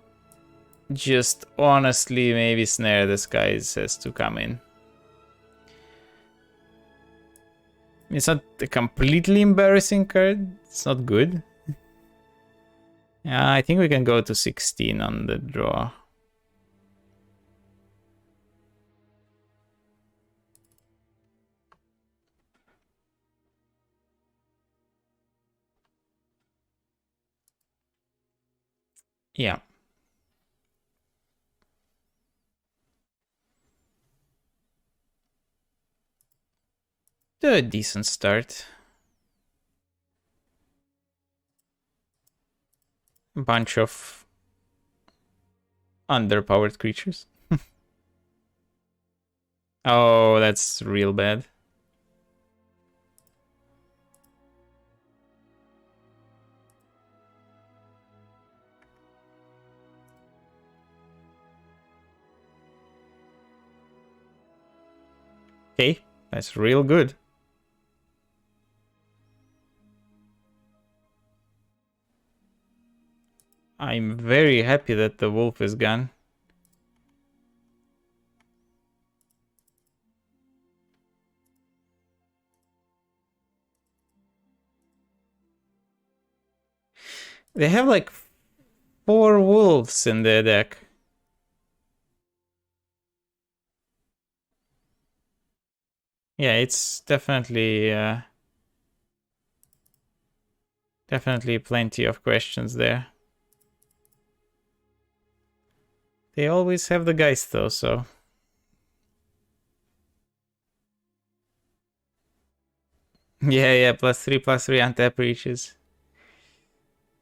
just honestly maybe snare this guy has to come in. It's not a completely embarrassing card. It's not good. Yeah, I think we can go to 16 on the draw. Yeah. A decent start. A bunch of underpowered creatures. Oh, that's real bad. Okay, that's real good. I'm very happy that the wolf is gone. They have like 4 wolves in their deck. Yeah, it's definitely definitely plenty of questions there. They always have the guys though, so. Yeah, +3/+3 untap reaches.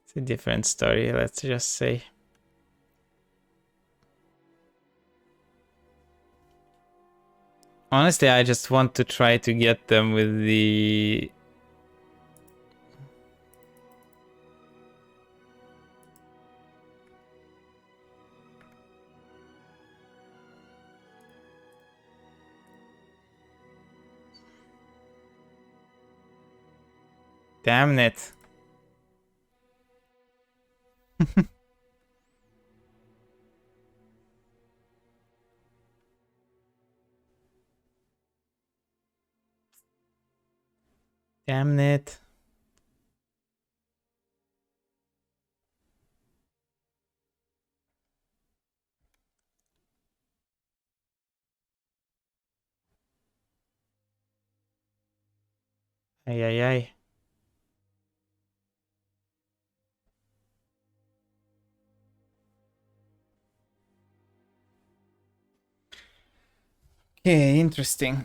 It's a different story, let's just say. Honestly, I just want to try to get them with the... Damn it. Damn it. Ay, ay, ay. Okay, interesting.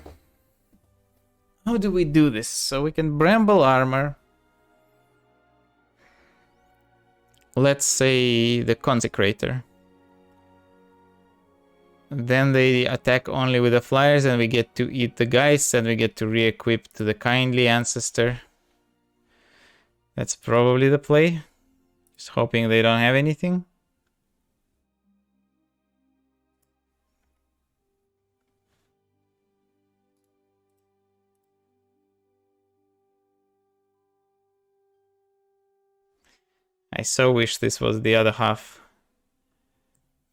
How do we do this? So we can bramble armor. Let's say the consecrator. Then they attack only with the flyers and we get to eat the guys and we get to re-equip to the kindly ancestor. That's probably the play. Just hoping they don't have anything. I so wish this was the other half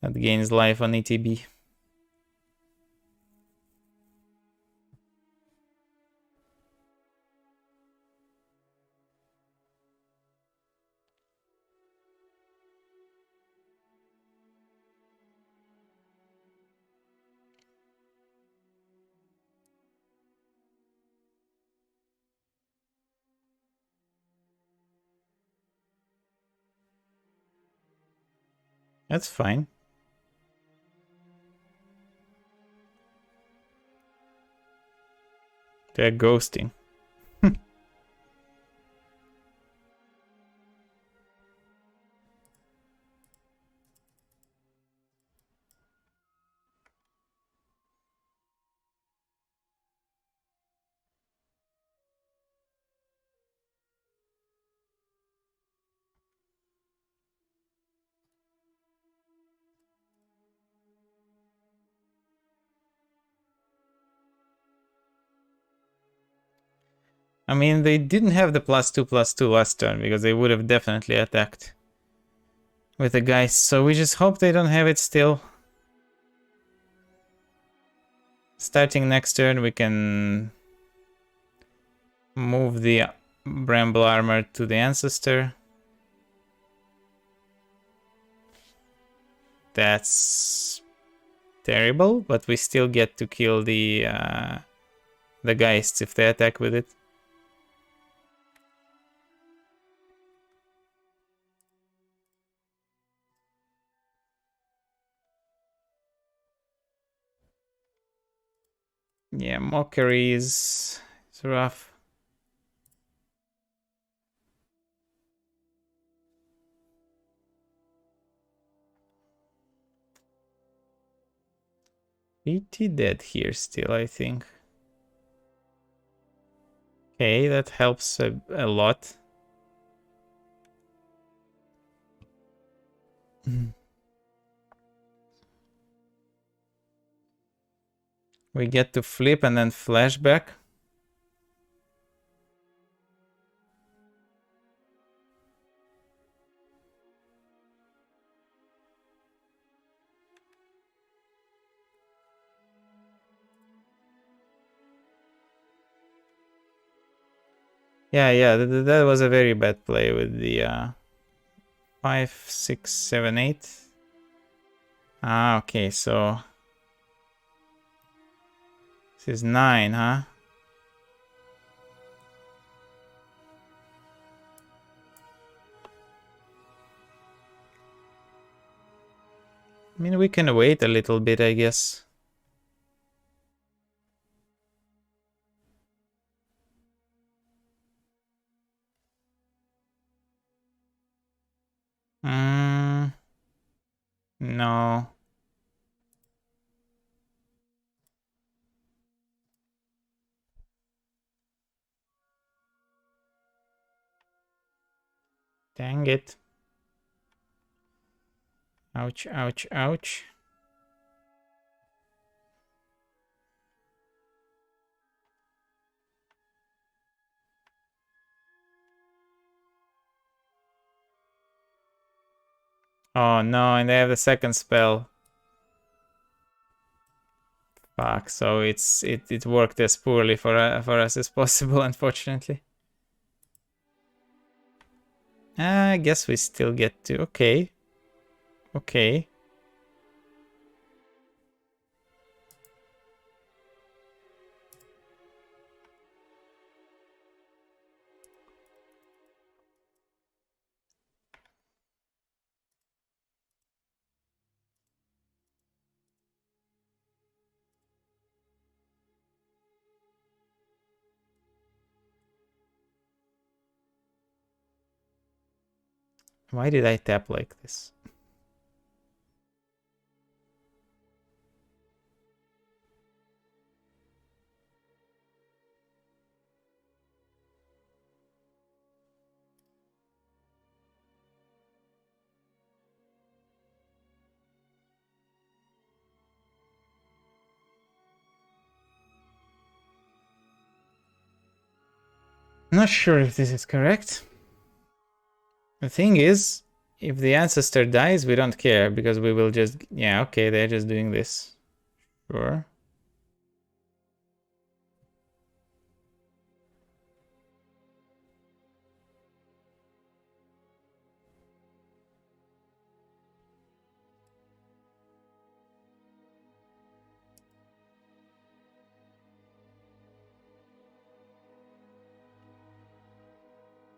that gains life on ETB. That's fine. They're ghosting. I mean, they didn't have the +2/+2 last turn because they would have definitely attacked with the guys. So we just hope they don't have it still. Starting next turn, we can move the Bramble Armor to the Ancestor. That's terrible, but we still get to kill the Geists if they attack with it. Yeah, Mockery is rough. Pretty dead here still, I think. Okay, that helps a lot. We get to flip and then flashback. Yeah, that was a very bad play with the 5, 6, 7, 8. Ah, okay, so this is 9, huh? I mean, we can wait a little bit, I guess. No. Dang it. Ouch, ouch, ouch. Oh no, and they have the second spell. Fuck, so it worked as poorly for us as possible, unfortunately. I guess we still get to... Okay. Okay. Why did I tap like this? Not sure if this is correct. The thing is, if the ancestor dies, we don't care because we will just... Yeah, okay, they're just doing this. Sure.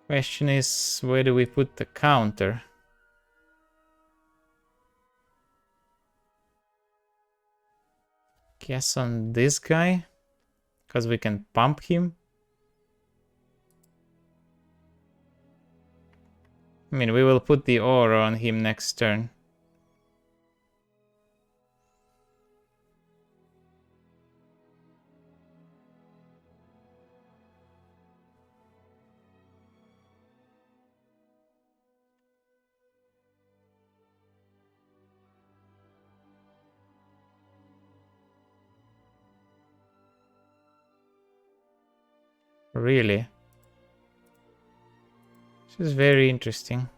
Question is, where do we put the counter? guess on this guy, because we can pump him. I mean, we will put the aura on him next turn. Really? This is very interesting.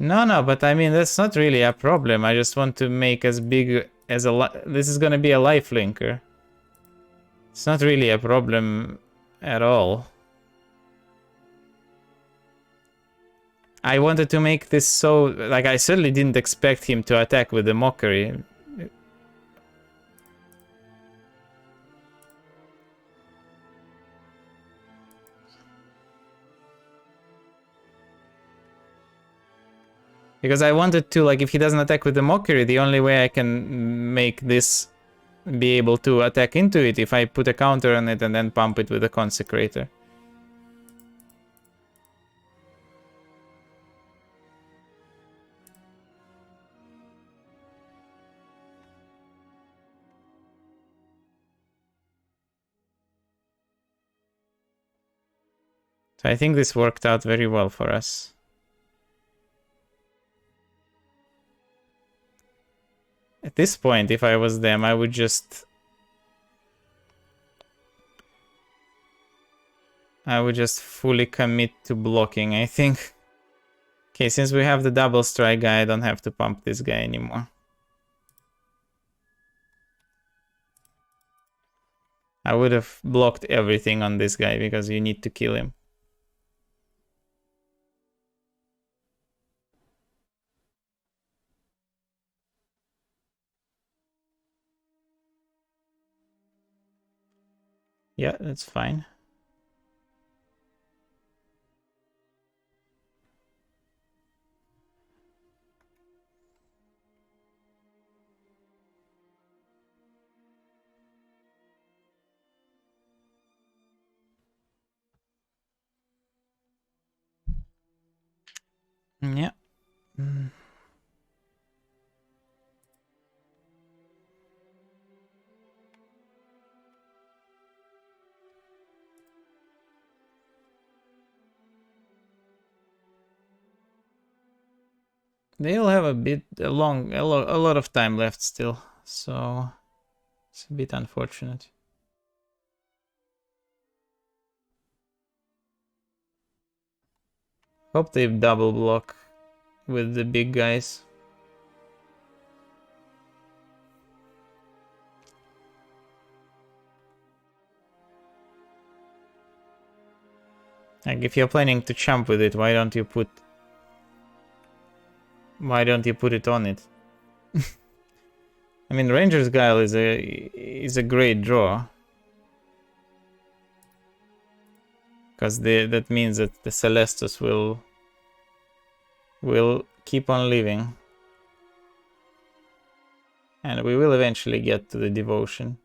No, but I mean, that's not really a problem. I just want to make as big as this is gonna be a life linker. It's not really a problem at all. I wanted to make this so, like, I certainly didn't expect him to attack with the mockery. Because I wanted to, like, if he doesn't attack with the mockery, the only way I can make this be able to attack into it if I put a counter on it and then pump it with a consecrator. So I think this worked out very well for us. At this point, if I was them, I would just fully commit to blocking, I think. Okay, since we have the double strike guy, I don't have to pump this guy anymore. I would have blocked everything on this guy because you need to kill him. Yeah, that's fine. Yeah. They'll have a lot of time left still, so it's a bit unfortunate. Hope they double block with the big guys. Like, if you're planning to champ with it, why don't you put it on it? I mean, Ranger's Guile is a great draw. Because that means that the Celestus will keep on living. And we will eventually get to the Devotion.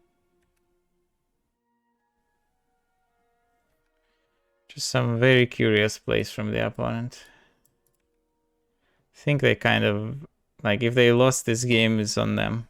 Just some very curious plays from the opponent. I think they kind of, like, if they lost this game, it's on them.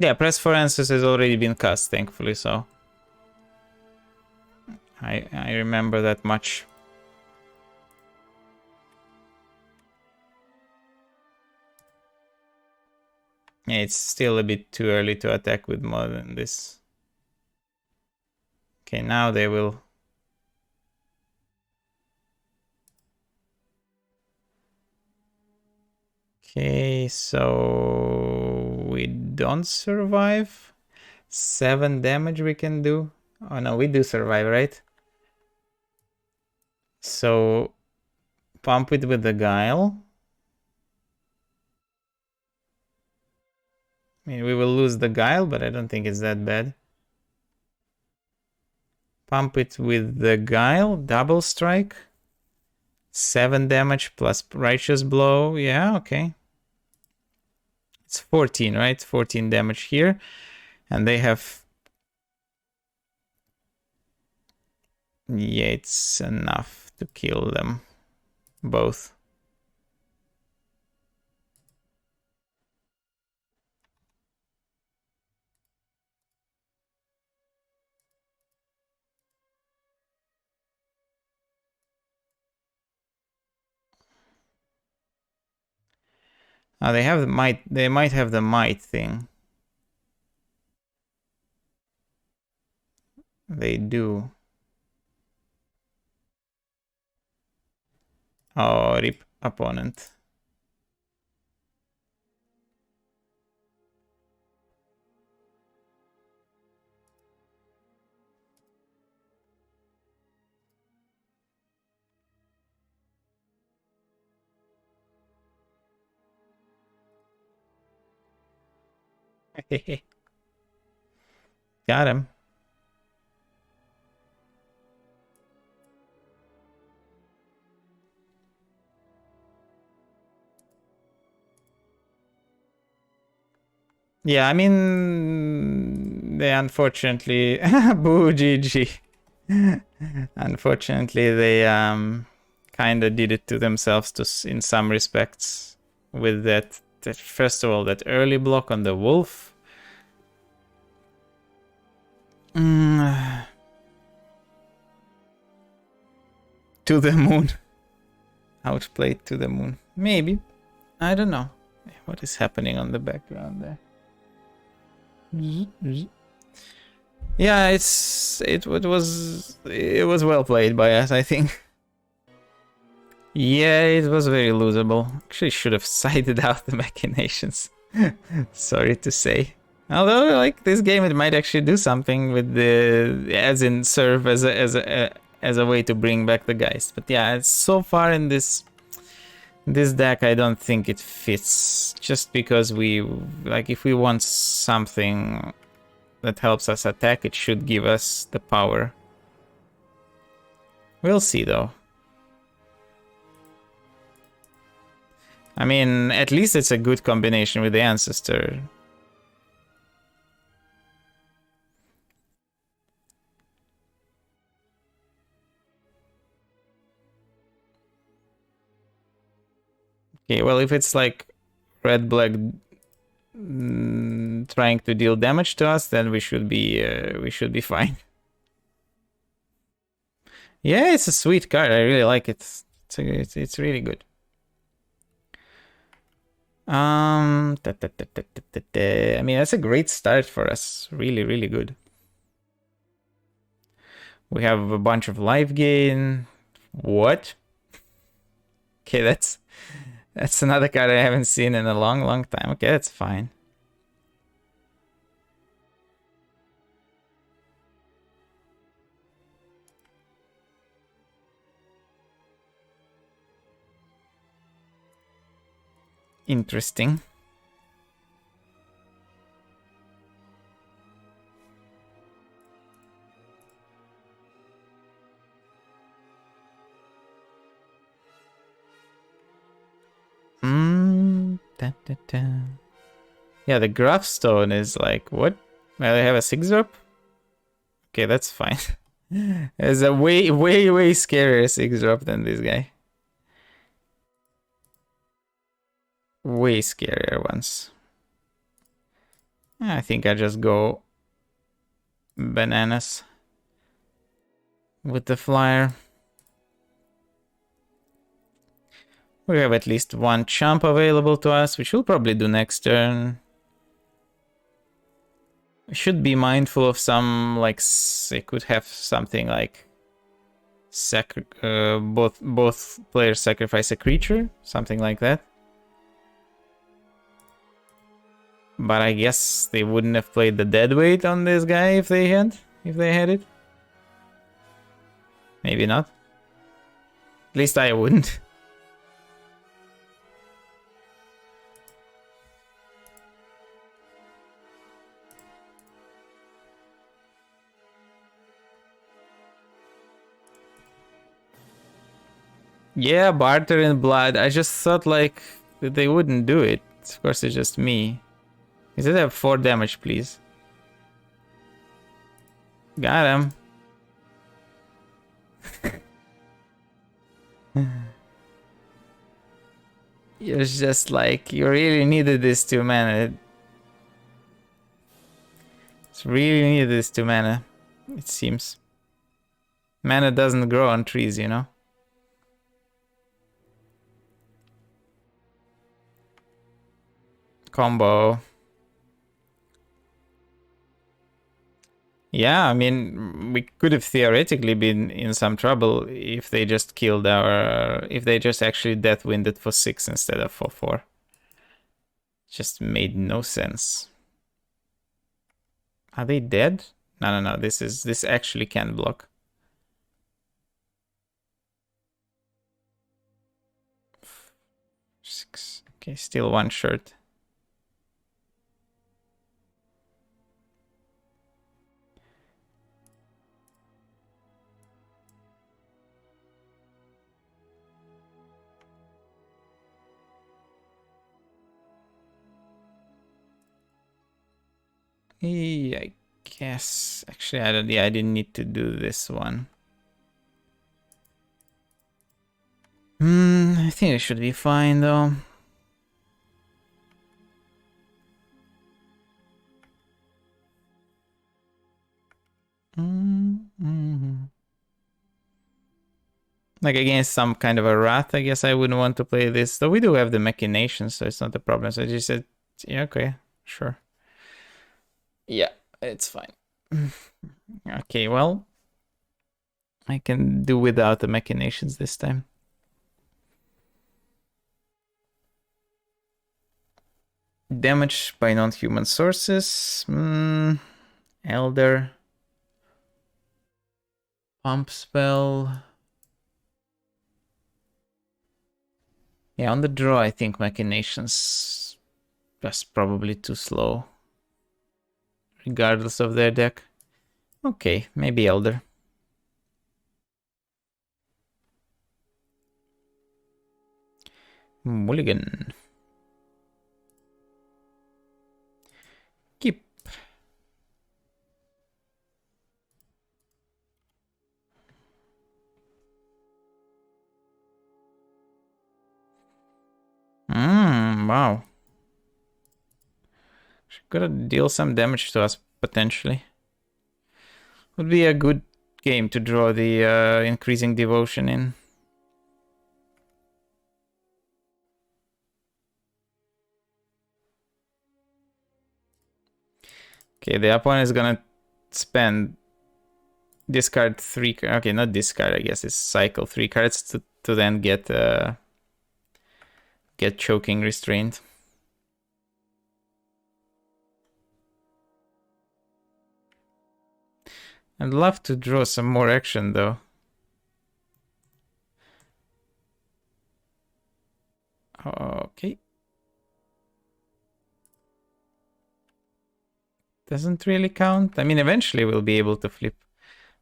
Yeah, Press for Answers has already been cast, thankfully, so I remember that much. Yeah, it's still a bit too early to attack with more than this. Okay, now they will. Okay, so we don't survive. 7 damage we can do. Oh no, we do survive, right? So pump it with the guile. I mean, we will lose the guile, but I don't think it's that bad. Pump it with the guile, double strike. 7 damage plus righteous blow. Yeah, okay. It's 14, right? 14 damage here. And they have... Yeah, it's enough to kill them both. They have the might. They might have the might thing. They do. Oh, rip opponent. Got him. Yeah, I mean, they unfortunately, boo GG. Unfortunately, they kind of did it to themselves in some respects with that. First of all, that early block on the wolf. To the moon. Outplayed to the moon. Maybe. I don't know. What is happening on the background there? Yeah, it was well played by us, I think. Yeah, it was very losable. Actually, should have sided out the machinations. Sorry to say. Although, like, this game, it might actually do something with the, as in serve as a way to bring back the Geist. But yeah, so far in this deck, I don't think it fits. Just because we, like, if we want something that helps us attack, it should give us the power. We'll see, though. I mean, at least it's a good combination with the Ancestor. Okay, well, if it's like red-black trying to deal damage to us, then we should be fine. Yeah, it's a sweet card. I really like it. It's really good. I mean, that's a great start for us. Really, really good. We have a bunch of life gain. What? Okay, that's another card I haven't seen in a long, long time. Okay, that's fine. Interesting. Yeah, the Grafstone is like, what? Well, they have a 6-drop? Okay, that's fine. There's a way, way, way scarier 6-drop than this guy. Way scarier ones. I think I just go bananas with the flyer. We have at least one chump available to us, which we'll probably do next turn. We should be mindful of some, like, it could have something like both players sacrifice a creature, something like that. But I guess they wouldn't have played the dead weight on this guy if they had it. Maybe not. At least I wouldn't. Yeah, barter in blood. I just thought like that they wouldn't do it. Of course, it's just me. Is it have 4 damage, please? Got him. You're just like, you really needed this 2 mana. It's really needed this 2 mana, it seems. Mana doesn't grow on trees, you know? Combo. Yeah, I mean, we could have theoretically been in some trouble if they just killed our... If they just actually death winded for 6 instead of for 4. Just made no sense. Are they dead? No. This actually can block. Six. Okay, still 1 short. I guess. Actually, I don't. Yeah, I didn't need to do this one. I think it should be fine though. Like against some kind of a wrath, I guess I wouldn't want to play this. Though we do have the machinations, so it's not a problem. So I just said, yeah, okay, sure. Yeah, it's fine. Okay, well, I can do without the machinations this time. Damage by non-human sources. Elder. Pump spell. Yeah, on the draw, I think machinations just probably too slow. Regardless of their deck. Okay, maybe Elder. Mulligan. Keep. Wow. She could deal some damage to us, potentially. Would be a good game to draw the increasing devotion in. Okay, the opponent is gonna spend discard 3. Okay, not discard. I guess it's cycle 3 cards to then get choking restraint. I'd love to draw some more action though. Okay. Doesn't really count. I mean, eventually we'll be able to flip.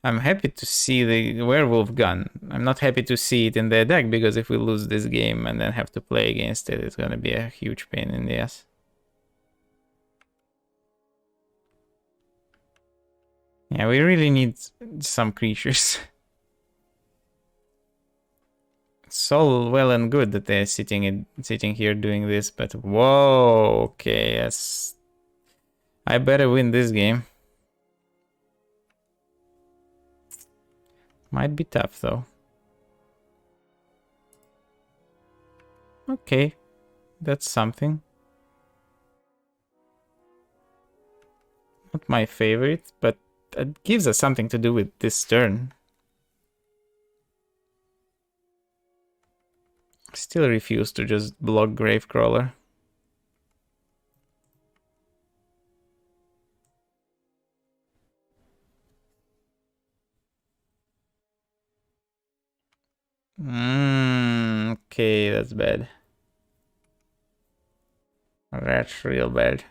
I'm happy to see the werewolf gun. I'm not happy to see it in their deck, because if we lose this game and then have to play against it, it's gonna be a huge pain in the ass. Yeah, we really need some creatures. It's all well and good that they're sitting here doing this, but whoa, okay, yes. I better win this game. Might be tough though. Okay, that's something. Not my favorite, but it gives us something to do with this turn. Still refuse to just block Gravecrawler. Okay, that's bad. That's real bad.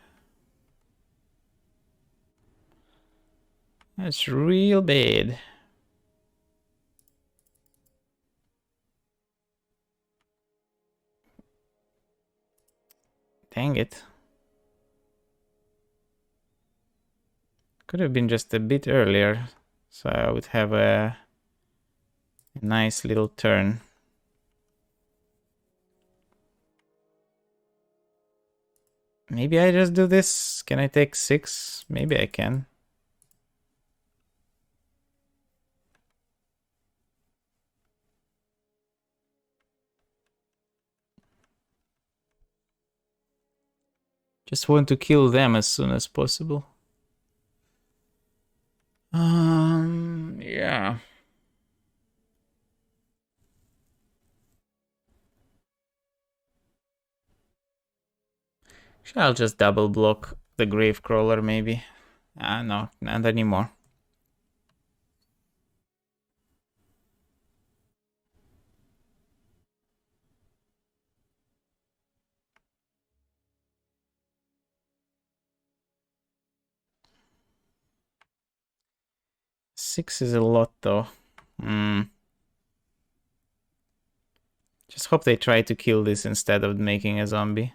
That's real bad. Dang it. Could have been just a bit earlier, so I would have a nice little turn. Maybe I just do this. Can I take 6? Maybe I can. Just want to kill them as soon as possible. Yeah. I'll just double block the grave crawler maybe. No, not anymore. Six is a lot though. Just hope they try to kill this instead of making a zombie.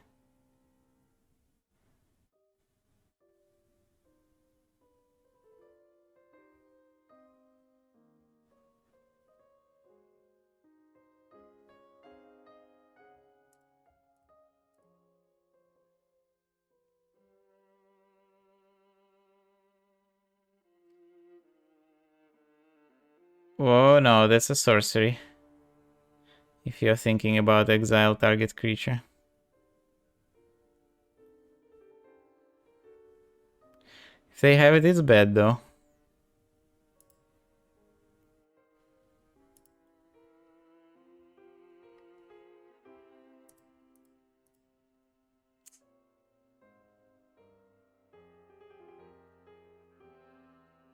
Oh no, that's a sorcery. If you're thinking about exile target creature. If they have it, it's bad though.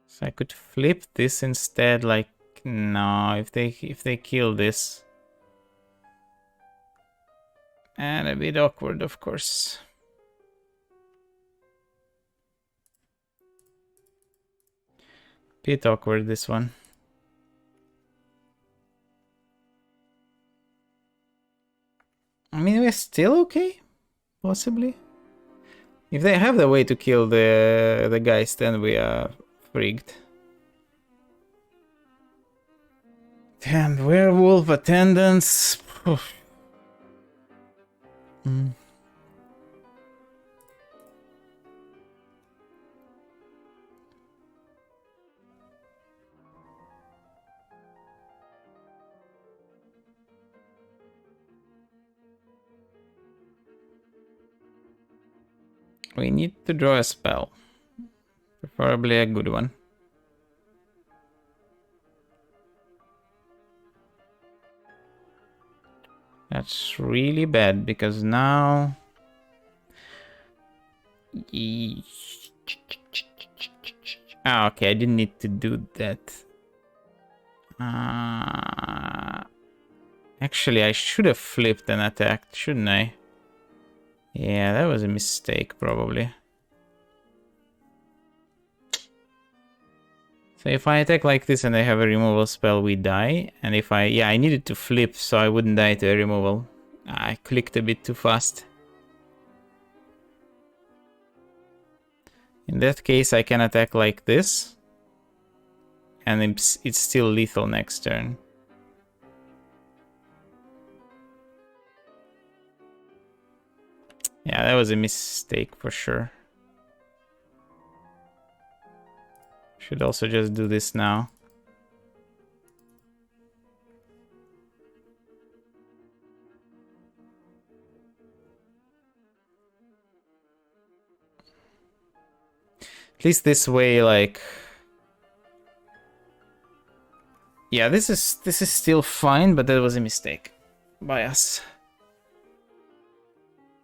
So I could flip this instead, like no, if they kill this. And a bit awkward, of course. Bit awkward, this one. I mean, we're still okay, possibly. If they have the way to kill the guys, then we are freaked. Damn, werewolf attendance. We need to draw a spell. Preferably a good one. That's really bad because now... Ah, okay, I didn't need to do that. Actually, I should have flipped and attacked, shouldn't I? Yeah, that was a mistake, probably. So if I attack like this and I have a removal spell, we die. And if I... Yeah, I needed to flip so I wouldn't die to a removal. I clicked a bit too fast. In that case, I can attack like this. And it's still lethal next turn. Yeah, that was a mistake for sure. Should also just do this now. At least this way, like... Yeah, this is still fine, but that was a mistake by us.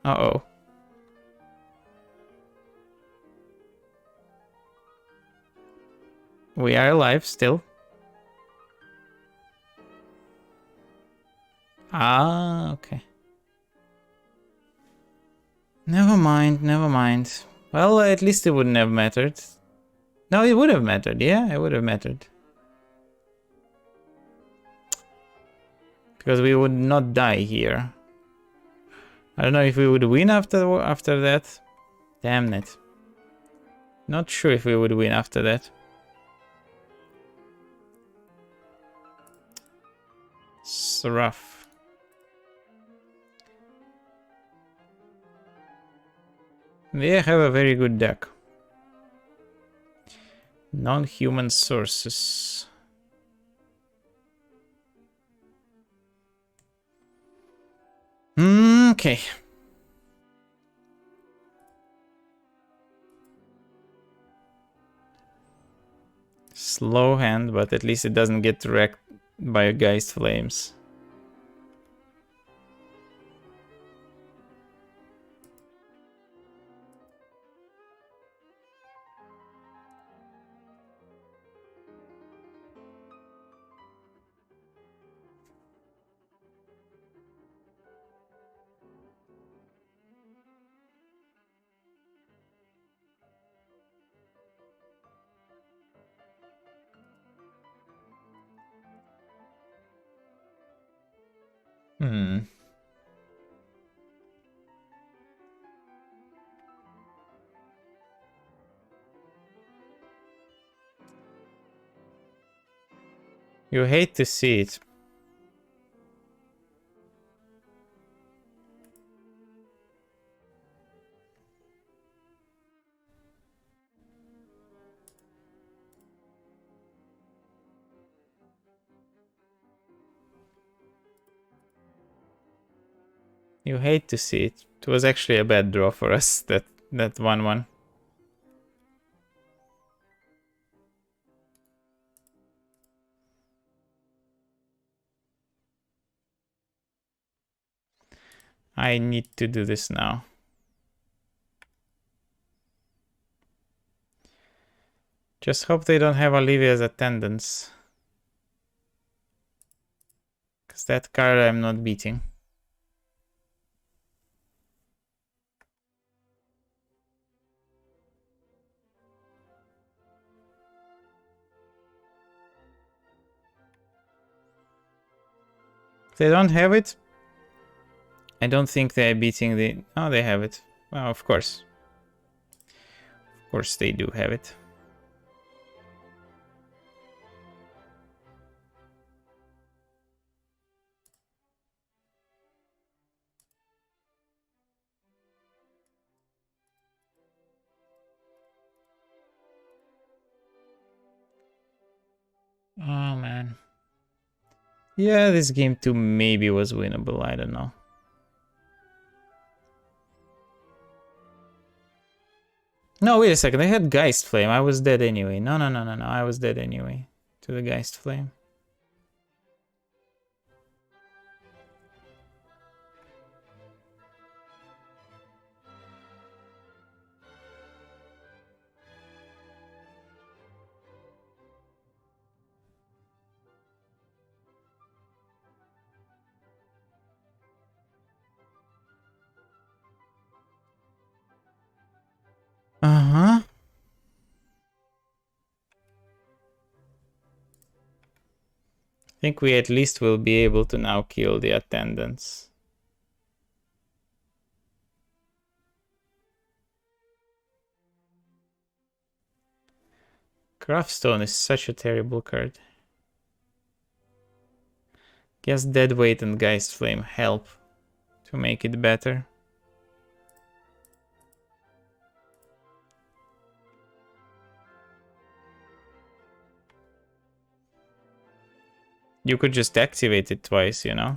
Uh-oh. We are alive still. Ah, okay. Never mind, never mind. Well, at least it wouldn't have mattered. No, it would have mattered. Yeah, it would have mattered. Because we would not die here. I don't know if we would win after that. Damn it. Not sure if we would win after that. It's rough. They have a very good deck. Non-human sources. Okay. Slow hand, but at least it doesn't get wrecked by a Geist Flames. You hate to see it. You hate to see it. It was actually a bad draw for us, that 1-1. I need to do this now. Just hope they don't have Olivia's attendance. Because that card I'm not beating. If they don't have it, I don't think they're beating the... Oh, they have it. Well, of course. Of course they do have it. Oh, man. Yeah, this game too maybe was winnable. I don't know. No, wait a second. I had Geist Flame. I was dead anyway. No. I was dead anyway to the Geist Flame. Uh-huh. I think we at least will be able to now kill the attendants. Craftstone is such a terrible card. Guess Deadweight and Geist Flame help to make it better. You could just activate it twice, you know?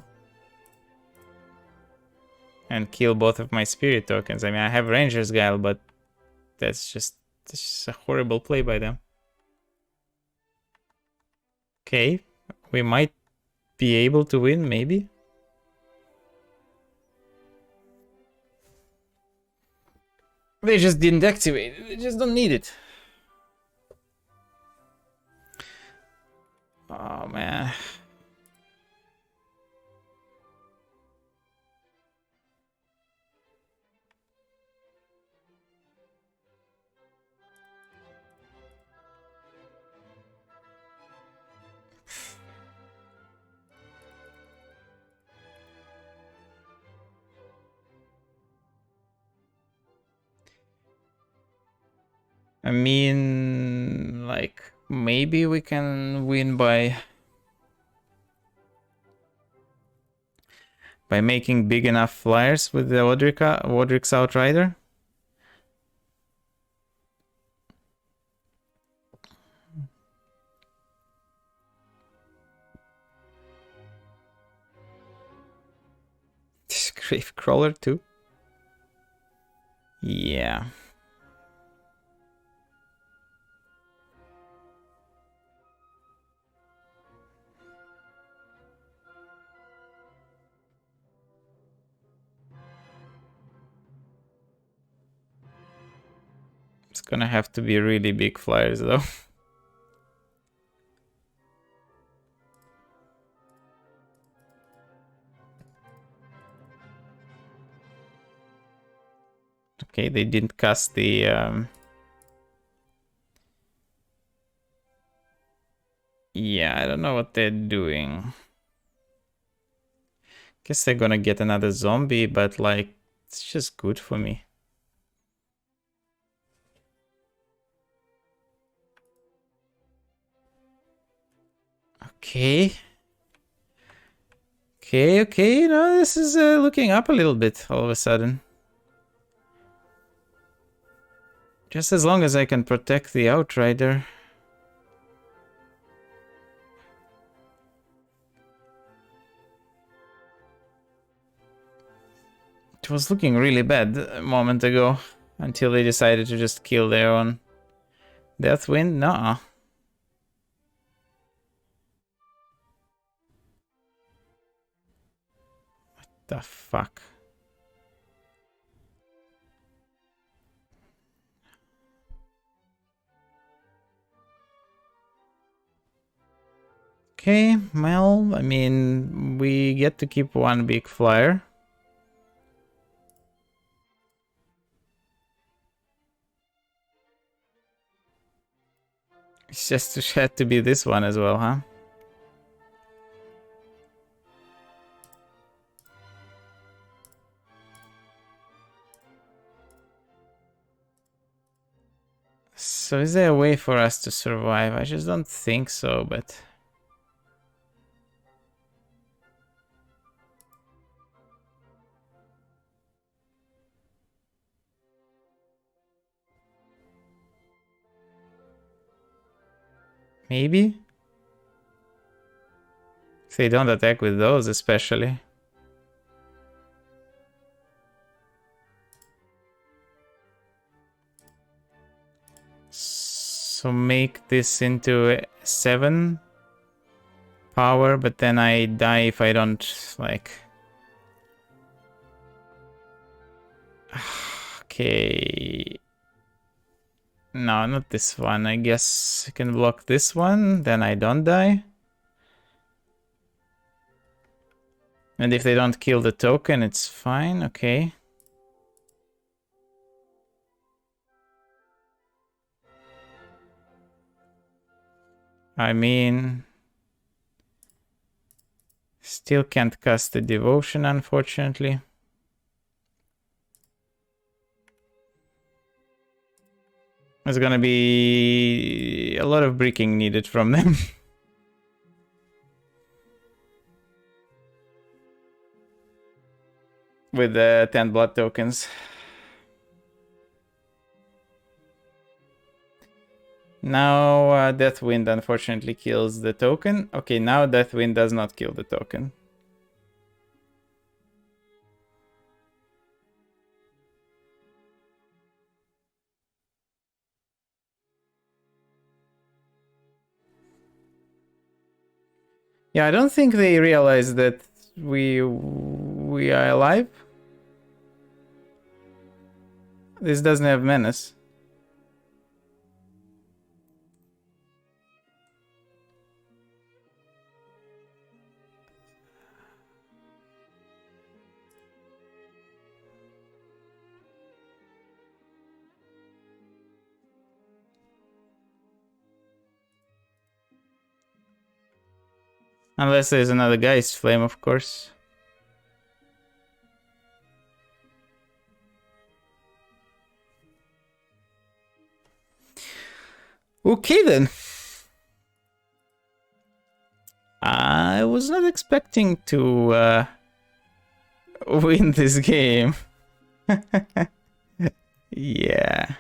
And kill both of my spirit tokens. I mean, I have Ranger's Guile, but that's just a horrible play by them. Okay, we might be able to win, maybe? They just didn't activate it. They just don't need it. Oh, man. I mean, like, maybe we can win by making big enough flyers with the Wodric's Outrider. Grave Crawler too? Yeah. It's gonna have to be really big flyers though. Okay, they didn't cast the yeah, I don't know what they're doing. Guess they're gonna get another zombie, but like, it's just good for me. Okay. Okay, no, this is looking up a little bit all of a sudden. Just as long as I can protect the Outrider. It was looking really bad a moment ago, until they decided to just kill their own Deathwind. Nuh-uh. What the fuck? Okay, well, I mean, we get to keep one big flyer. It's just had to be this one as well, huh? So is there a way for us to survive? I just don't think so, but... maybe? If they don't attack with those, especially. So make this into 7 power, but then I die if I don't, like... Okay... No, not this one. I guess I can block this one, then I don't die. And if they don't kill the token, it's fine, okay. I mean... Still can't cast the devotion, unfortunately. There's gonna be a lot of bricking needed from them. With the 10 blood tokens. Now Deathwind unfortunately kills the token. Okay, now Deathwind does not kill the token. Yeah, I don't think they realize that we are alive. This doesn't have menace. Unless there's another Geist Flame, of course. Okay then. I was not expecting to win this game. Yeah.